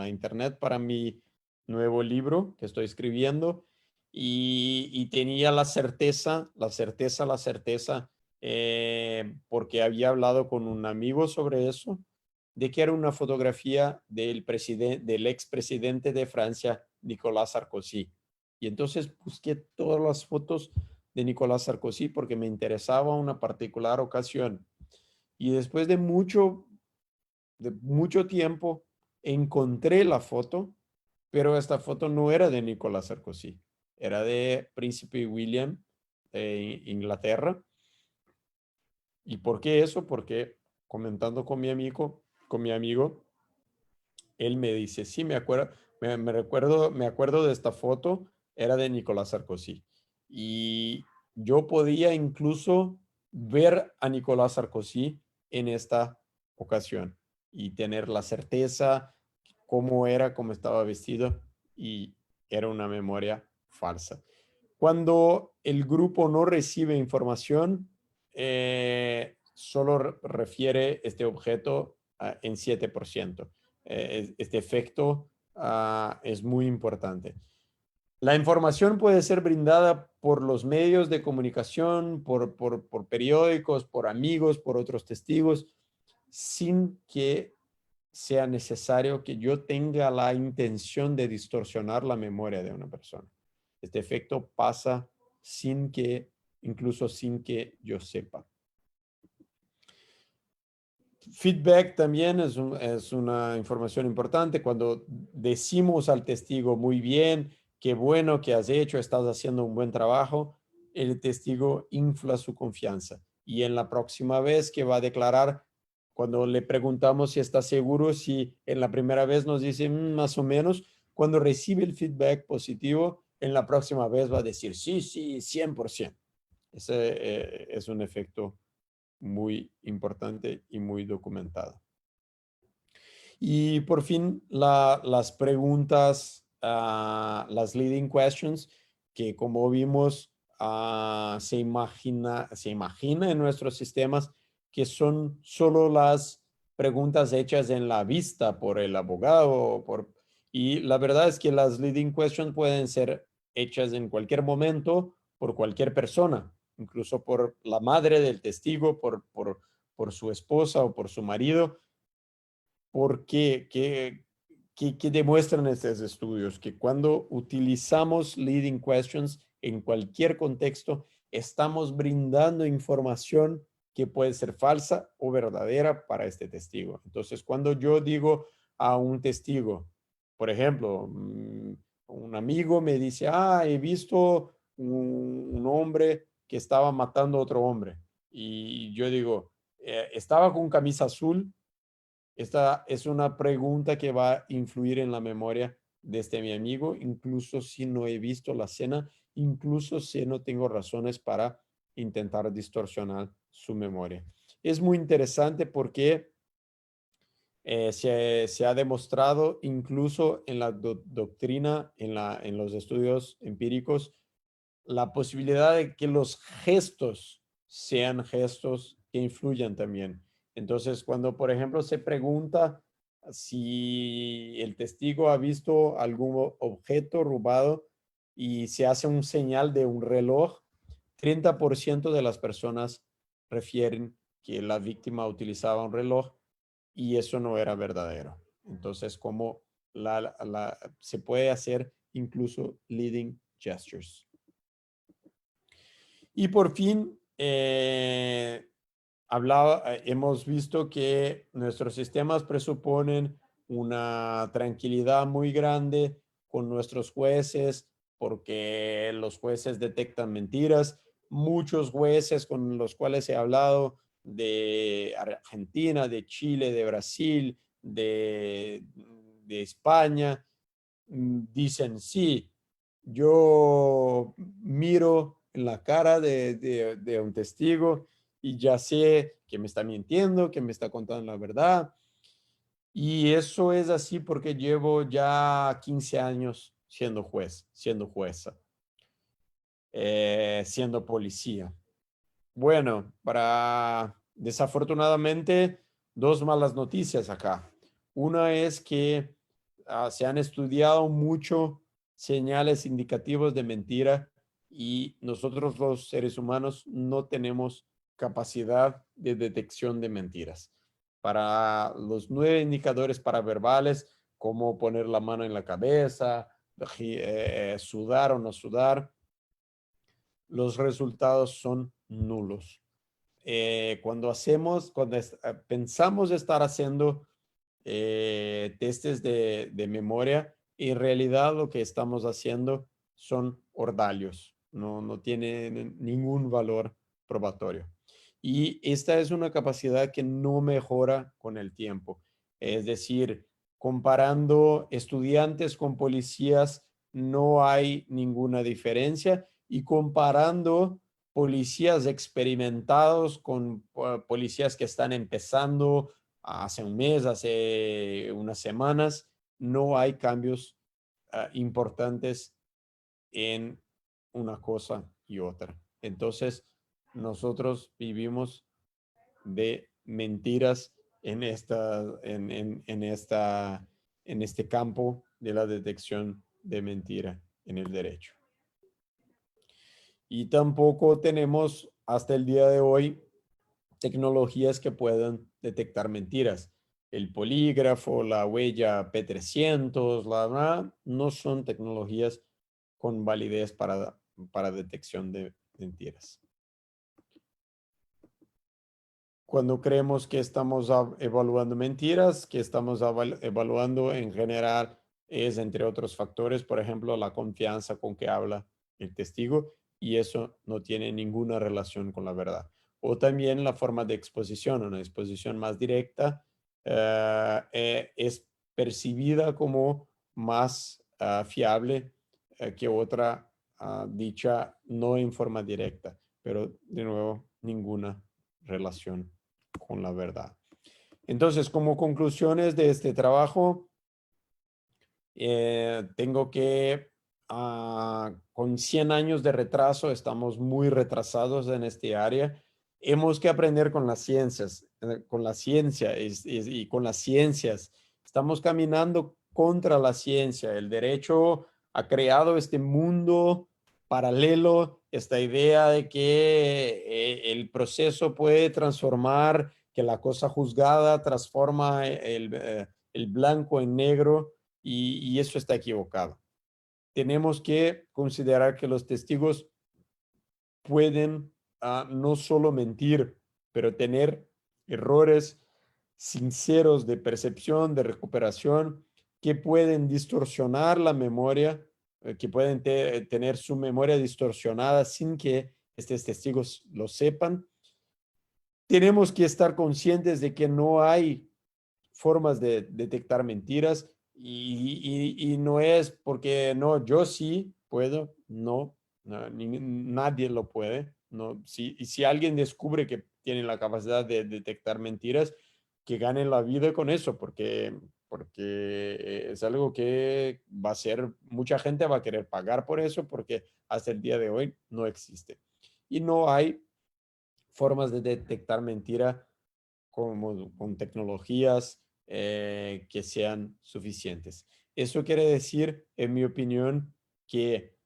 internet para mi nuevo libro que estoy escribiendo y tenía la certeza, porque había hablado con un amigo sobre eso, de que era una fotografía del expresidente de Francia, Nicolas Sarkozy. Y entonces busqué todas las fotos de Nicolás Sarkozy porque me interesaba una particular ocasión. Y después de mucho tiempo encontré la foto, pero esta foto no era de Nicolás Sarkozy, era de Príncipe William de Inglaterra. ¿Y por qué eso? Porque comentando con mi amigo, él me dice, sí, me acuerdo, me acuerdo de esta foto, era de Nicolás Sarkozy. Y yo podía incluso ver a Nicolás Sarkozy en esta ocasión y tener la certeza cómo estaba vestido y era una memoria falsa. Cuando el grupo no recibe información, solo refiere este objeto en 7%. Este efecto es muy importante. La información puede ser brindada por los medios de comunicación, por periódicos, por amigos, por otros testigos, sin que sea necesario que yo tenga la intención de distorsionar la memoria de una persona. Este efecto pasa incluso sin que yo sepa. Feedback también es una información importante. Cuando decimos al testigo, muy bien, qué bueno que has hecho, estás haciendo un buen trabajo, el testigo infla su confianza. Y en la próxima vez que va a declarar, cuando le preguntamos si está seguro, si en la primera vez nos dice más o menos, cuando recibe el feedback positivo, en la próxima vez va a decir sí, sí, 100%. Ese es un efecto muy importante y muy documentado. Y por fin, las preguntas, las leading questions, que como vimos, se imagina en nuestros sistemas que son solo las preguntas hechas en la vista por el abogado. Y la verdad es que las leading questions pueden ser hechas en cualquier momento por cualquier persona, incluso por la madre del testigo, por su esposa o por su marido, porque que demuestran estos estudios que cuando utilizamos leading questions en cualquier contexto, estamos brindando información que puede ser falsa o verdadera para este testigo. Entonces, cuando yo digo a un testigo, por ejemplo, un amigo me dice, he visto un hombre que estaba matando a otro hombre. Y yo digo, estaba con camisa azul. Esta es una pregunta que va a influir en la memoria de este mi amigo, incluso si no he visto la escena, incluso si no tengo razones para intentar distorsionar su memoria. Es muy interesante porque se ha demostrado incluso en la doctrina, en los estudios empíricos, la posibilidad de que los gestos sean gestos que influyan también. Entonces, cuando, por ejemplo, se pregunta si el testigo ha visto algún objeto robado y se hace un señal de un reloj, 30% de las personas refieren que la víctima utilizaba un reloj y eso no era verdadero. Entonces, como se puede hacer incluso leading gestures. Y por fin, hemos visto que nuestros sistemas presuponen una tranquilidad muy grande con nuestros jueces, porque los jueces detectan mentiras. Muchos jueces con los cuales he hablado de Argentina, de Chile, de Brasil, de España, dicen, sí, yo miro en la cara de un testigo y ya sé que me está mintiendo, que me está contando la verdad. Y eso es así porque llevo ya 15 años siendo juez, siendo jueza, siendo policía. Bueno, desafortunadamente, dos malas noticias acá. Una es que se han estudiado mucho señales indicativos de mentira y nosotros los seres humanos no tenemos capacidad de detección de mentiras. Para los 9 indicadores paraverbales, como poner la mano en la cabeza, sudar o no sudar, los resultados son nulos. Cuando pensamos estar haciendo testes de memoria, en realidad lo que estamos haciendo son ordalios, no tienen ningún valor probatorio. Y esta es una capacidad que no mejora con el tiempo. Es decir, comparando estudiantes con policías, no hay ninguna diferencia. Y comparando policías experimentados con policías que están empezando hace un mes, hace unas semanas, no hay cambios importantes en una cosa y otra. Entonces, nosotros vivimos de mentiras en este campo de la detección de mentira en el derecho. Y tampoco tenemos hasta el día de hoy tecnologías que puedan detectar mentiras. El polígrafo, la huella P300, no son tecnologías con validez para detección de mentiras. cuando creemos que estamos evaluando mentiras, que estamos evaluando en general es entre otros factores, por ejemplo, la confianza con que habla el testigo, y eso no tiene ninguna relación con la verdad. O también la forma de exposición, una exposición más directa, es percibida como más fiable que otra dicha no en forma directa, pero de nuevo ninguna relación con la verdad. Entonces, como conclusiones de este trabajo, tengo que, con 100 años de retraso, estamos muy retrasados en este área. Hemos que aprender con las ciencias, con la ciencia y con las ciencias. Estamos caminando contra la ciencia. El derecho ha creado este mundo paralelo, esta idea de que el proceso puede transformar, que la cosa juzgada transforma el blanco en negro y eso está equivocado. Tenemos que considerar que los testigos pueden no solo mentir, pero tener errores sinceros de percepción, de recuperación, que pueden distorsionar la memoria, que pueden tener su memoria distorsionada sin que estos testigos lo sepan. Tenemos que estar conscientes de que no hay formas de detectar mentiras y no es porque no, yo sí puedo, no, nadie lo puede. No, y si alguien descubre que tiene la capacidad de detectar mentiras, que gane la vida con eso, porque es algo que va a ser, mucha gente va a querer pagar por eso, porque hasta el día de hoy no existe. Y no hay formas de detectar mentira como, con tecnologías que sean suficientes. Eso quiere decir, en mi opinión, que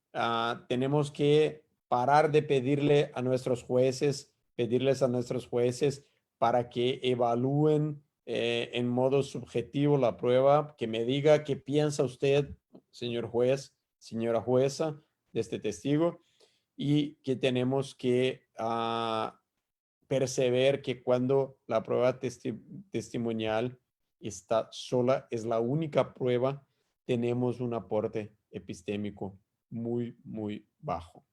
tenemos que parar de pedirles a nuestros jueces para que evalúen en modo subjetivo la prueba, que me diga qué piensa usted, señor juez, señora jueza, de este testigo, y que tenemos que perceber que cuando la prueba testimonial está sola, es la única prueba, tenemos un aporte epistémico muy, muy bajo.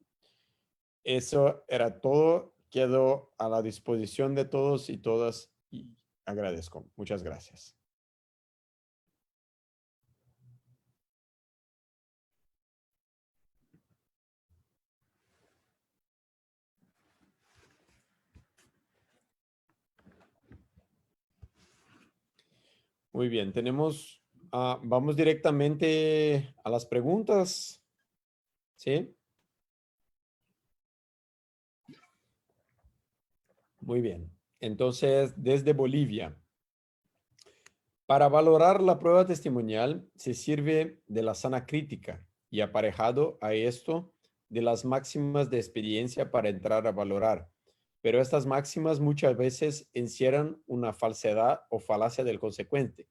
Eso era todo. Quedo a la disposición de todos y todas y agradezco. Muchas gracias. Muy bien, vamos directamente a las preguntas, ¿sí? Muy bien. Entonces, desde Bolivia. Para valorar la prueba testimonial se sirve de la sana crítica y aparejado a esto de las máximas de experiencia para entrar a valorar. Pero estas máximas muchas veces encierran una falsedad o falacia del consecuente.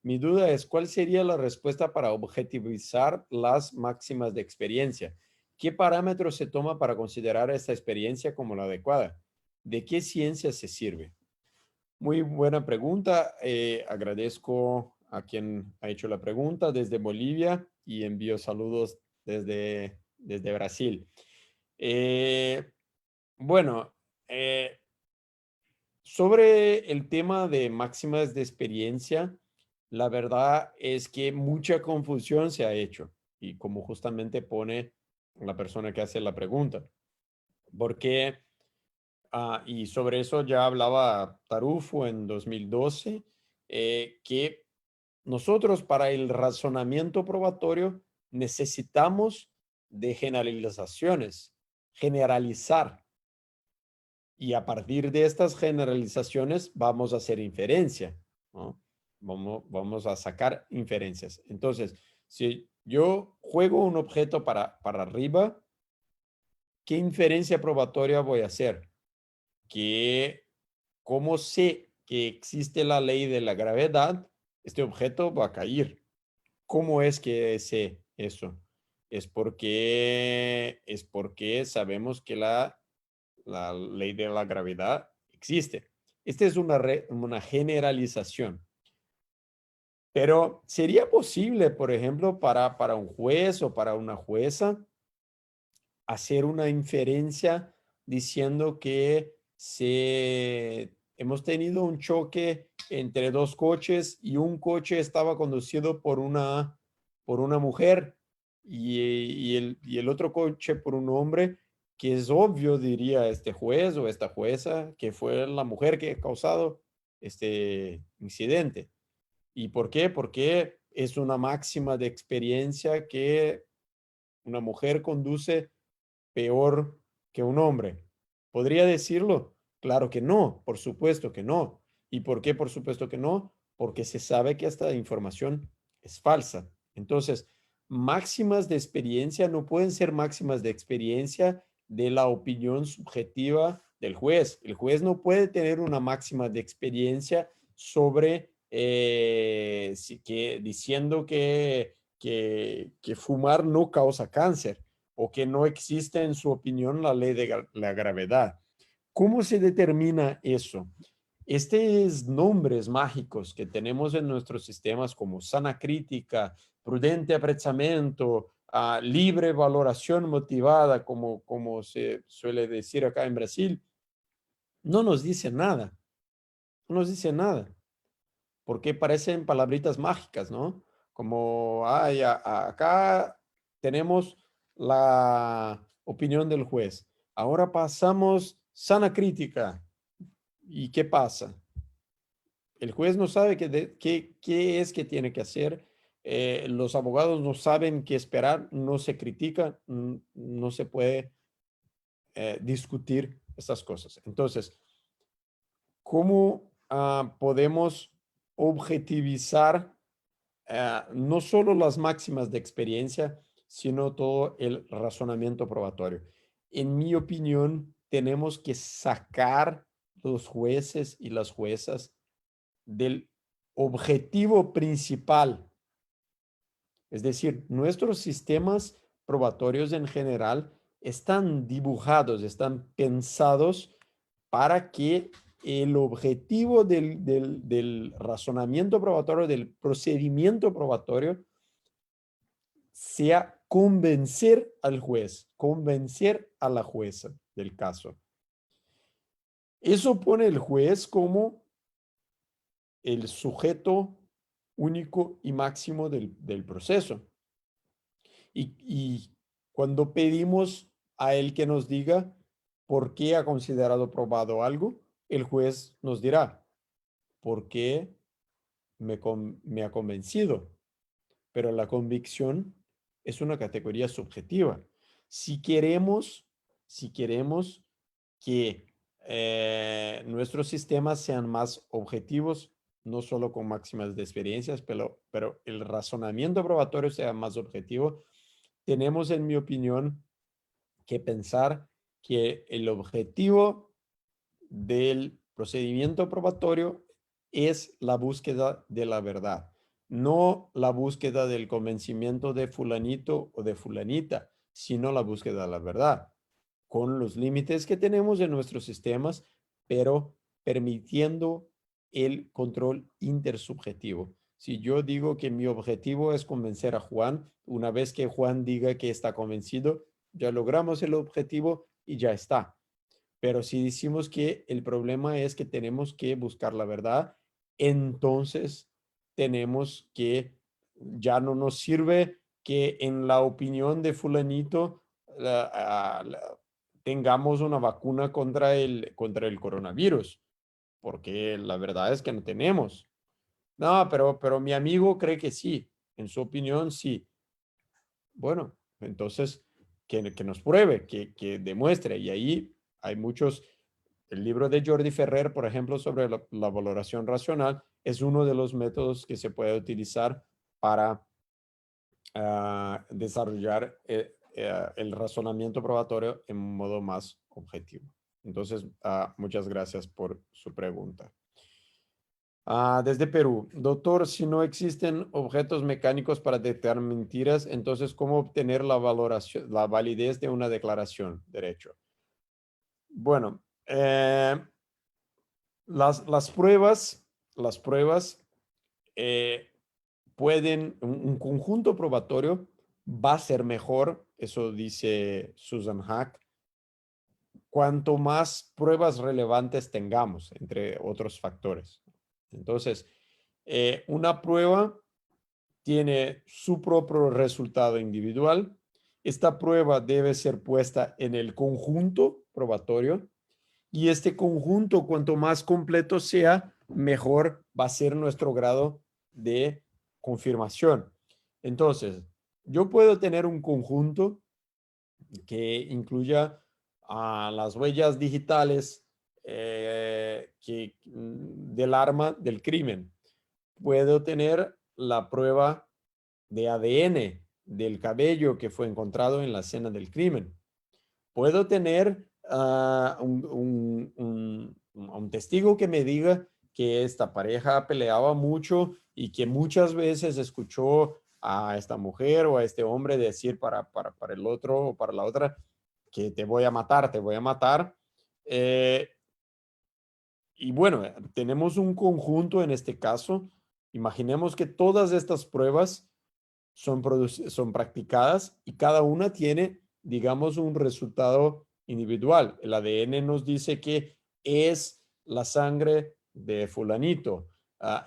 Mi duda es, ¿cuál sería la respuesta para objetivizar las máximas de experiencia? ¿Qué parámetros se toma para considerar esta experiencia como la adecuada? ¿De qué ciencia se sirve? Muy buena pregunta. Agradezco a quien ha hecho la pregunta desde Bolivia y envío saludos desde Brasil. Eh, bueno, sobre el tema de máximas de experiencia, la verdad es que mucha confusión se ha hecho y como justamente pone la persona que hace la pregunta, porque y sobre eso ya hablaba Tarufo en 2012, que nosotros para el razonamiento probatorio necesitamos de generalizaciones, generalizar. Y a partir de estas generalizaciones vamos a hacer inferencia, ¿no? Vamos a sacar inferencias. Entonces, si yo juego un objeto para arriba, ¿qué inferencia probatoria voy a hacer? Que como sé que existe la ley de la gravedad, este objeto va a caer. ¿Cómo es que sé eso? Es porque sabemos que la ley de la gravedad existe. Esta es una generalización. Pero sería posible, por ejemplo, para un juez o para una jueza, hacer una inferencia diciendo que hemos tenido un choque entre dos coches y un coche estaba conducido por una mujer y el otro coche por un hombre, que es obvio, diría este juez o esta jueza, que fue la mujer que ha causado este incidente. ¿Y por qué? Porque es una máxima de experiencia que una mujer conduce peor que un hombre. ¿Podría decirlo? Claro que no, por supuesto que no. ¿Y por qué por supuesto que no? Porque se sabe que esta información es falsa. Entonces, máximas de experiencia no pueden ser máximas de experiencia de la opinión subjetiva del juez. El juez no puede tener una máxima de experiencia sobre diciendo que fumar no causa cáncer o que no existe en su opinión la ley de la gravedad. ¿Cómo se determina eso? Estos nombres mágicos que tenemos en nuestros sistemas como sana crítica, prudente apreciamiento, libre valoración motivada, como se suele decir acá en Brasil, no nos dice nada, no nos dice nada, porque parecen palabritas mágicas, ¿no? Como, ay, acá tenemos la opinión del juez. Ahora pasamos sana crítica. ¿Y qué pasa? El juez no sabe qué es que tiene que hacer. Los abogados no saben qué esperar, no se critica, no se puede discutir estas cosas. Entonces, ¿cómo podemos objetivizar no solo las máximas de experiencia, sino todo el razonamiento probatorio? En mi opinión, tenemos que sacar los jueces y las juezas del objetivo principal. Es decir, nuestros sistemas probatorios en general están dibujados, están pensados para que el objetivo del razonamiento probatorio, del procedimiento probatorio, sea convencer al juez, convencer a la jueza del caso. Eso pone el juez como el sujeto único y máximo del proceso. Y cuando pedimos a él que nos diga por qué ha considerado probado algo, el juez nos dirá, ¿por qué me ha convencido? Pero la convicción es una categoría subjetiva. Si queremos, si queremos que nuestros sistemas sean más objetivos, no solo con máximas de experiencias, pero el razonamiento probatorio sea más objetivo, tenemos, en mi opinión, que pensar que el objetivo del procedimiento probatorio es la búsqueda de la verdad, no la búsqueda del convencimiento de fulanito o de fulanita, sino la búsqueda de la verdad, con los límites que tenemos en nuestros sistemas, pero permitiendo el control intersubjetivo. Si yo digo que mi objetivo es convencer a Juan, una vez que Juan diga que está convencido, ya logramos el objetivo y ya está. Pero si decimos que el problema es que tenemos que buscar la verdad, entonces tenemos que, ya no nos sirve que en la opinión de fulanito tengamos una vacuna contra el coronavirus, porque la verdad es que no tenemos. No, pero mi amigo cree que sí, en su opinión sí. Bueno, entonces que nos pruebe, que demuestre. Y ahí hay muchos, el libro de Jordi Ferrer, por ejemplo, sobre la valoración racional, es uno de los métodos que se puede utilizar para desarrollar el razonamiento probatorio en modo más objetivo. Entonces, muchas gracias por su pregunta. Desde Perú, doctor, si no existen objetos mecánicos para detectar mentiras, entonces, ¿cómo obtener la valoración, la validez de una declaración? Derecho. Bueno, las pruebas pueden, un conjunto probatorio va a ser mejor, eso dice Susan Hack, cuanto más pruebas relevantes tengamos, entre otros factores. Entonces, una prueba tiene su propio resultado individual. Esta prueba debe ser puesta en el conjunto probatorio y este conjunto, cuanto más completo sea, mejor va a ser nuestro grado de confirmación. Entonces, yo puedo tener un conjunto que incluya las huellas digitales del arma del crimen. Puedo tener la prueba de ADN del cabello que fue encontrado en la escena del crimen. Puedo tener un testigo que me diga que esta pareja peleaba mucho y que muchas veces escuchó a esta mujer o a este hombre decir para el otro o para la otra que te voy a matar, te voy a matar. Eh, y bueno, tenemos un conjunto en este caso. Imaginemos que todas estas pruebas son practicadas y cada una tiene, digamos, un resultado individual. El ADN nos dice que es la sangre de fulanito,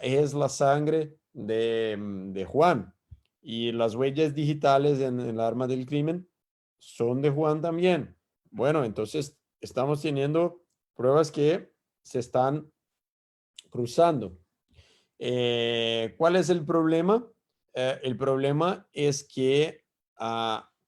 es la sangre de Juan. Y las huellas digitales en el arma del crimen son de Juan también. Bueno, entonces estamos teniendo pruebas que se están cruzando. ¿Cuál es el problema? El problema es que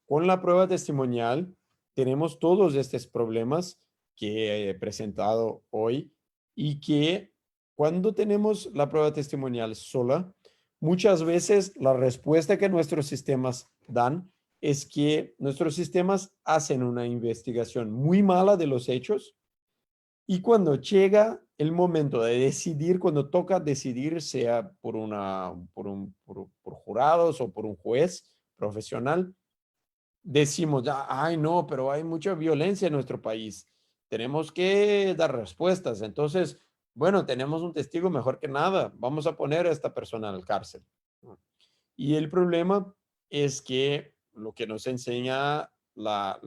con la prueba testimonial tenemos todos estos problemas que he presentado hoy y que cuando tenemos la prueba testimonial sola, muchas veces la respuesta que nuestros sistemas dan es que nuestros sistemas hacen una investigación muy mala de los hechos y cuando llega el momento de decidir, cuando toca decidir, sea por jurados o por un juez profesional, decimos, ya, ay, no, pero hay mucha violencia en nuestro país. Tenemos que dar respuestas. Entonces, bueno, tenemos un testigo mejor que nada. Vamos a poner a esta persona en la cárcel. Y el problema es que lo que nos enseña nos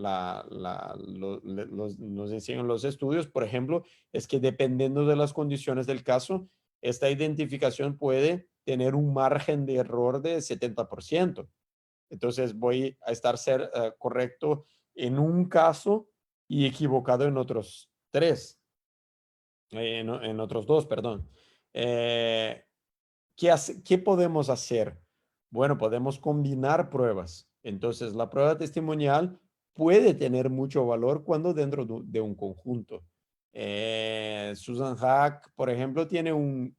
enseñan los estudios, por ejemplo, es que dependiendo de las condiciones del caso, esta identificación puede tener un margen de error de 70%. Entonces voy a estar correcto en un caso y equivocado en otros tres, en otros dos, perdón. Eh, ¿Qué podemos hacer? Bueno, podemos combinar pruebas. Entonces, la prueba testimonial puede tener mucho valor cuando dentro de un conjunto. Susan Hack, por ejemplo, tiene un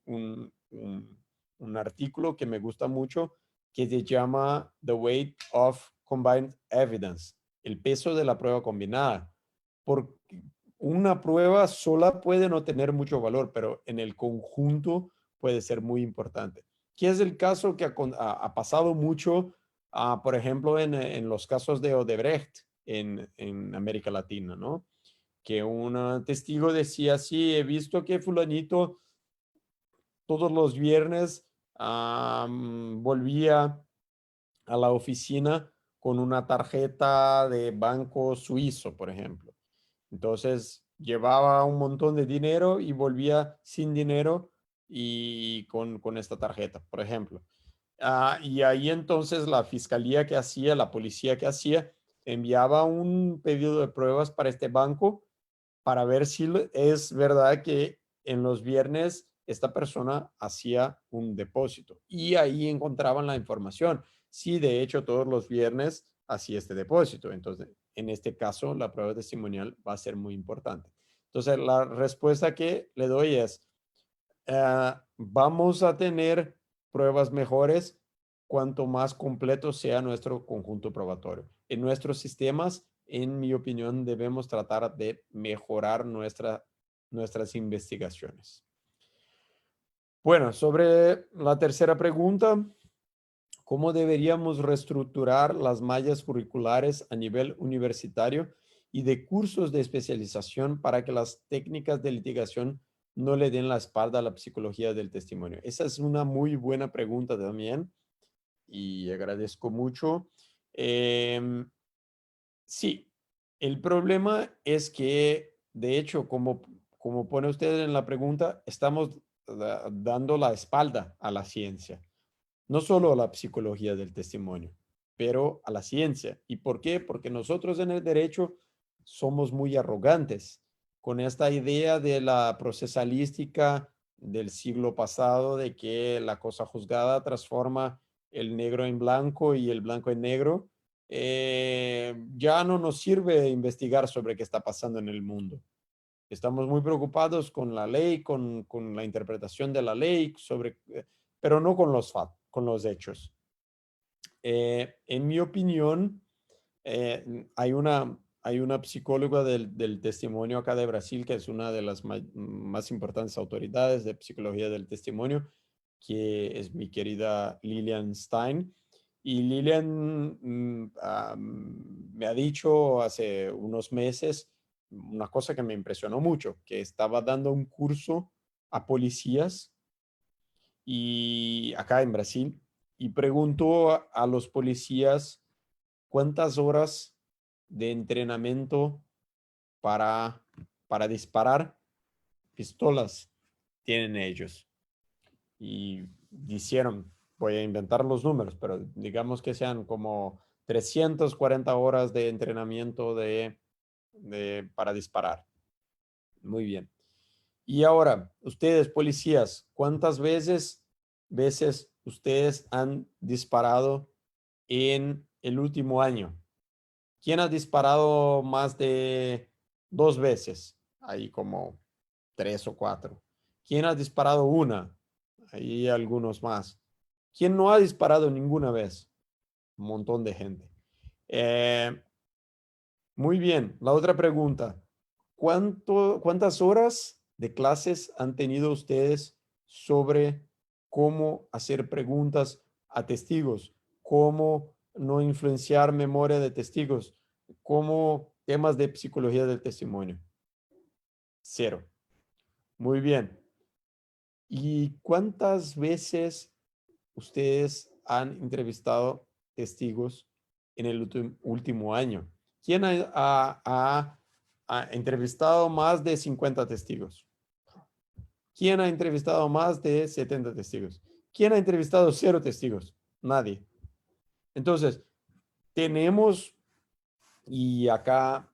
artículo que me gusta mucho que se llama The Weight of Combined Evidence, el peso de la prueba combinada. Porque una prueba sola puede no tener mucho valor, pero en el conjunto puede ser muy importante. ¿Qué es el caso que ha pasado mucho, por ejemplo, en los casos de Odebrecht en América Latina, ¿no? Que un testigo decía, sí, he visto que fulanito todos los viernes volvía a la oficina con una tarjeta de banco suizo, por ejemplo. Entonces llevaba un montón de dinero y volvía sin dinero y con esta tarjeta, por ejemplo. Y ahí entonces la fiscalía que hacía, la policía que hacía, enviaba un pedido de pruebas para este banco para ver si es verdad que en los viernes esta persona hacía un depósito. Y ahí encontraban la información. Sí, de hecho, todos los viernes hacía este depósito. Entonces, en este caso, la prueba testimonial va a ser muy importante. Entonces, la respuesta que le doy es, vamos a tener pruebas mejores cuanto más completo sea nuestro conjunto probatorio. En nuestros sistemas, en mi opinión, debemos tratar de mejorar nuestras investigaciones. Bueno, sobre la tercera pregunta, ¿cómo deberíamos reestructurar las mallas curriculares a nivel universitario y de cursos de especialización para que las técnicas de litigación no le den la espalda a la psicología del testimonio? Esa es una muy buena pregunta también y agradezco mucho. Em, sí, el problema es que, de hecho, como pone usted en la pregunta, estamos dando la espalda a la ciencia, no solo a la psicología del testimonio, pero a la ciencia. ¿Y por qué? Porque nosotros en el derecho somos muy arrogantes con esta idea de la procesalística del siglo pasado, de que la cosa juzgada transforma el negro en blanco y el blanco en negro. Ya no nos sirve investigar sobre qué está pasando en el mundo. Estamos muy preocupados con la ley, con la interpretación de la ley, pero no con con los hechos. En mi opinión, hay una psicóloga del testimonio acá de Brasil, que es una de las más importantes autoridades de psicología del testimonio, que es mi querida Lilian Stein. Y Lilian me ha dicho hace unos meses una cosa que me impresionó mucho, que estaba dando un curso a policías y acá en Brasil y preguntó a los policías cuántas horas de entrenamiento para, para disparar pistolas tienen ellos. Y dijeron, voy a inventar los números, pero digamos que sean como 340 horas de entrenamiento para disparar. Muy bien. Y ahora, ustedes, policías, ¿cuántas veces ustedes han disparado en el último año? ¿Quién ha disparado más de 2 veces? Ahí como 3 o 4. ¿Quién ha disparado una? Ahí algunos más. ¿Quién no ha disparado ninguna vez? Un montón de gente. Eh, Muy bien. La otra pregunta. ¿Cuántas horas de clases han tenido ustedes sobre cómo hacer preguntas a testigos? ¿Cómo no influenciar memoria de testigos? ¿Cómo temas de psicología del testimonio? Cero. Muy bien. ¿Y cuántas veces ustedes han entrevistado testigos en el último año? ¿Quién ha entrevistado más de 50 testigos? ¿Quién ha entrevistado más de 70 testigos? ¿Quién ha entrevistado 0 testigos? Nadie. Entonces, tenemos, y acá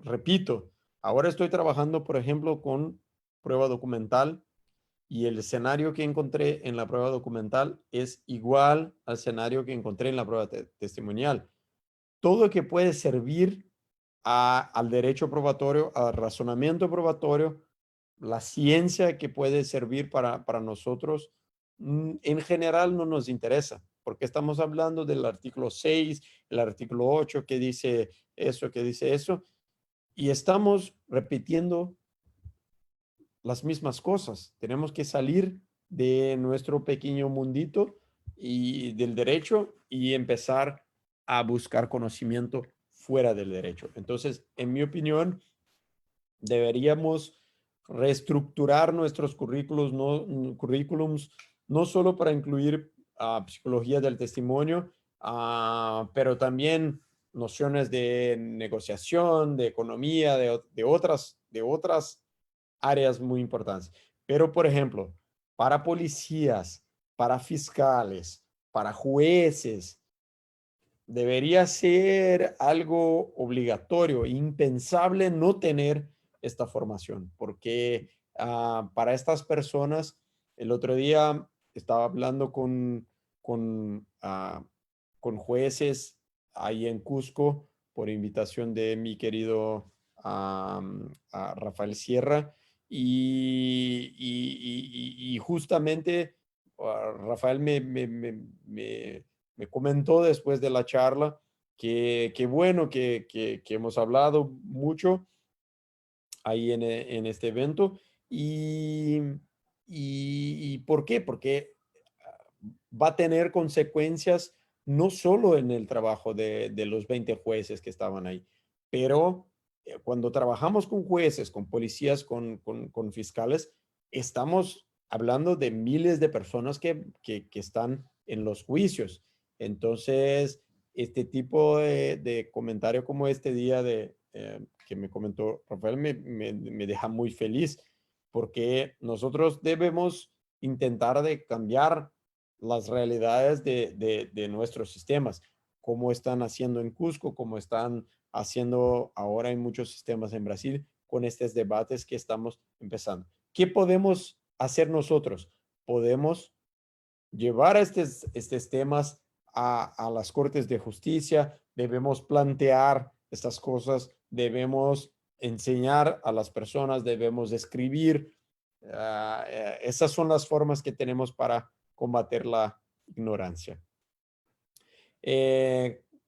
repito, ahora estoy trabajando, por ejemplo, con prueba documental y el escenario que encontré en la prueba documental es igual al escenario que encontré en la prueba testimonial. Todo que puede servir al derecho probatorio, al razonamiento probatorio, la ciencia que puede servir para nosotros, en general no nos interesa, porque estamos hablando del artículo 6, el artículo 8 que dice eso, y estamos repitiendo las mismas cosas. Tenemos que salir de nuestro pequeño mundito y del derecho y empezar a buscar conocimiento fuera del derecho. Entonces, en mi opinión, deberíamos reestructurar nuestros currículums, no solo para incluir psicología del testimonio, pero también nociones de negociación, de economía, de otras áreas muy importantes. Pero, por ejemplo, para policías, para fiscales, para jueces, debería ser algo obligatorio, impensable no tener esta formación, porque para estas personas, el otro día estaba hablando con jueces ahí en Cusco por invitación de mi querido a Rafael Sierra y justamente Rafael me comentó después de la charla que bueno, que hemos hablado mucho ahí en este evento. ¿Y, y por qué? Porque va a tener consecuencias no solo en el trabajo de los 20 jueces que estaban ahí, pero cuando trabajamos con jueces, con policías, con fiscales, estamos hablando de miles de personas que están en los juicios. Entonces, este tipo de comentario como este día que me comentó Rafael me deja muy feliz porque nosotros debemos intentar de cambiar las realidades de nuestros sistemas, como están haciendo en Cusco, como están haciendo ahora en muchos sistemas en Brasil con estos debates que estamos empezando. ¿Qué podemos hacer nosotros? Podemos llevar estos temas a las cortes de justicia, debemos plantear estas cosas, debemos enseñar a las personas, debemos escribir. Esas son las formas que tenemos para combater la ignorancia.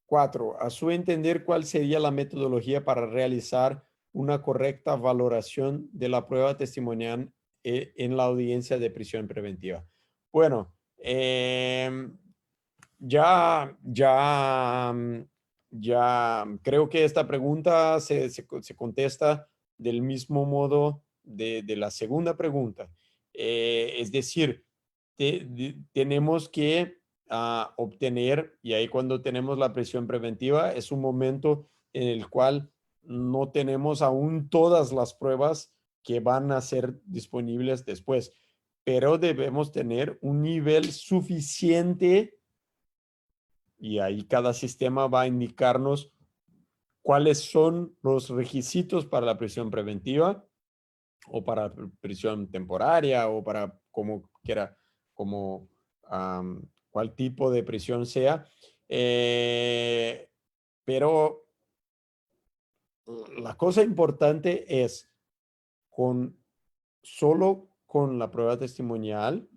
4. A su entender, ¿cuál sería la metodología para realizar una correcta valoración de la prueba testimonial en la audiencia de prisión preventiva? Bueno, ya creo que esta pregunta se contesta del mismo modo de la segunda pregunta. Es decir, tenemos que obtener, y ahí cuando tenemos la prisión preventiva, es un momento en el cual no tenemos aún todas las pruebas que van a ser disponibles después, pero debemos tener un nivel suficiente y ahí cada sistema va a indicarnos cuáles son los requisitos para la prisión preventiva o para prisión temporaria o para como quiera, como cuál tipo de prisión sea. Pero la cosa importante es solo con la prueba testimonial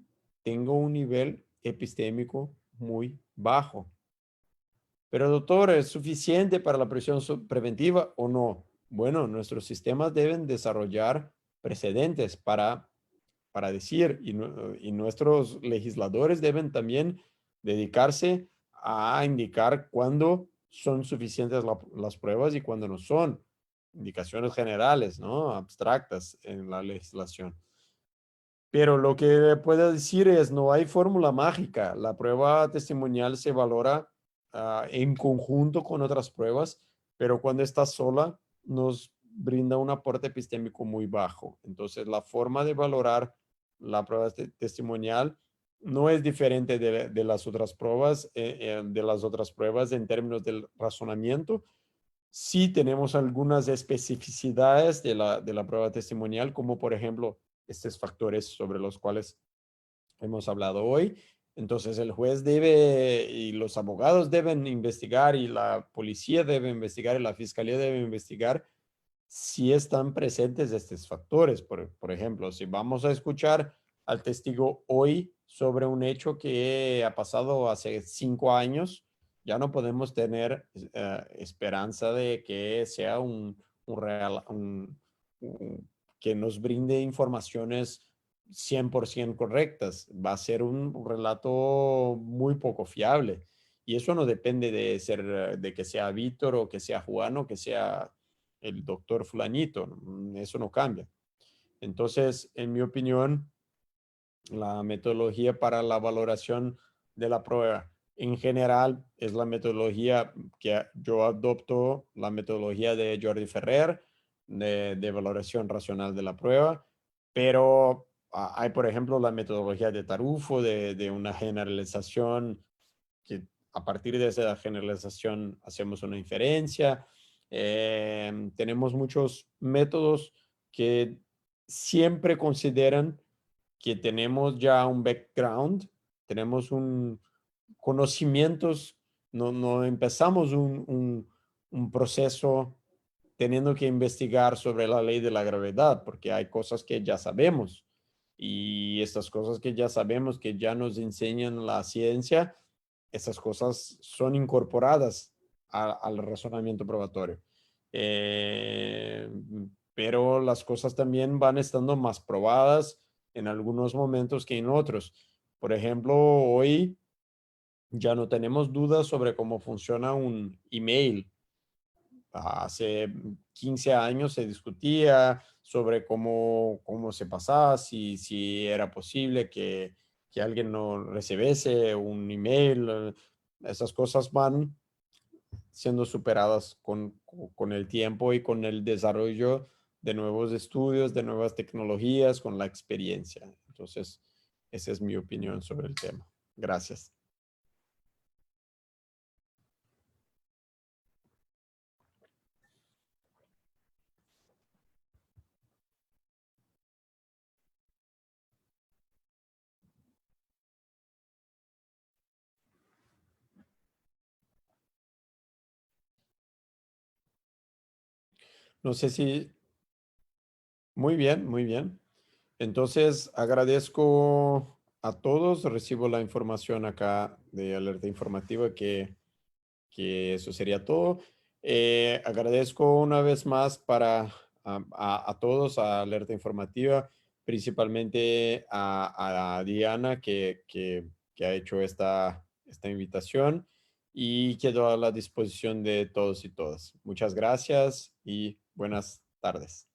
tengo un nivel epistémico muy bajo. Pero doctor, ¿es suficiente para la prisión preventiva o no? Bueno, nuestros sistemas deben desarrollar precedentes para decir y nuestros legisladores deben también dedicarse a indicar cuándo son suficientes las pruebas y cuándo no son. Indicaciones generales, ¿no? Abstractas en la legislación. Pero lo que puedo decir es, no hay fórmula mágica. La prueba testimonial se valora en conjunto con otras pruebas, pero cuando está sola nos brinda un aporte epistémico muy bajo. Entonces, la forma de valorar la prueba testimonial no es diferente de las otras pruebas, en términos del razonamiento. Sí tenemos algunas especificidades de la prueba testimonial, como por ejemplo estos factores sobre los cuales hemos hablado hoy. Entonces el juez debe y los abogados deben investigar y la policía debe investigar y la fiscalía debe investigar si están presentes estos factores. Por ejemplo, si vamos a escuchar al testigo hoy sobre un hecho que ha pasado hace 5 años, ya no podemos tener esperanza de que sea que nos brinde informaciones 100% correctas. Va a ser un relato muy poco fiable. Y eso no depende de que sea Víctor o que sea Juan o que sea el doctor fulanito. Eso no cambia. Entonces, en mi opinión, la metodología para la valoración de la prueba en general es la metodología que yo adopto, la metodología de Jordi Ferrer, de valoración racional de la prueba, pero hay, por ejemplo, la metodología de Tarufo, de una generalización que a partir de esa generalización hacemos una inferencia. Tenemos muchos métodos que siempre consideran que tenemos ya un background, tenemos un conocimientos, no empezamos un proceso teniendo que investigar sobre la ley de la gravedad, porque hay cosas que ya sabemos y estas cosas que ya sabemos, que ya nos enseñan la ciencia, esas cosas son incorporadas al razonamiento probatorio. Eh, pero las cosas también van estando más probadas en algunos momentos que en otros. Por ejemplo, hoy ya no tenemos dudas sobre cómo funciona un email. hace 15 años se discutía sobre cómo se pasaba, si era posible que alguien no recibiese un email. Esas cosas van siendo superadas con el tiempo y con el desarrollo de nuevos estudios, de nuevas tecnologías, con la experiencia. Entonces, esa es mi opinión sobre el tema. Gracias. No sé si... Muy bien, muy bien. Entonces, agradezco a todos. Recibo la información acá de alerta informativa que eso sería todo. Agradezco una vez más a todos, a Alerta Informativa, principalmente a Diana que ha hecho esta invitación y quedo a la disposición de todos y todas. Muchas gracias y buenas tardes.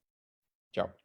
Chao.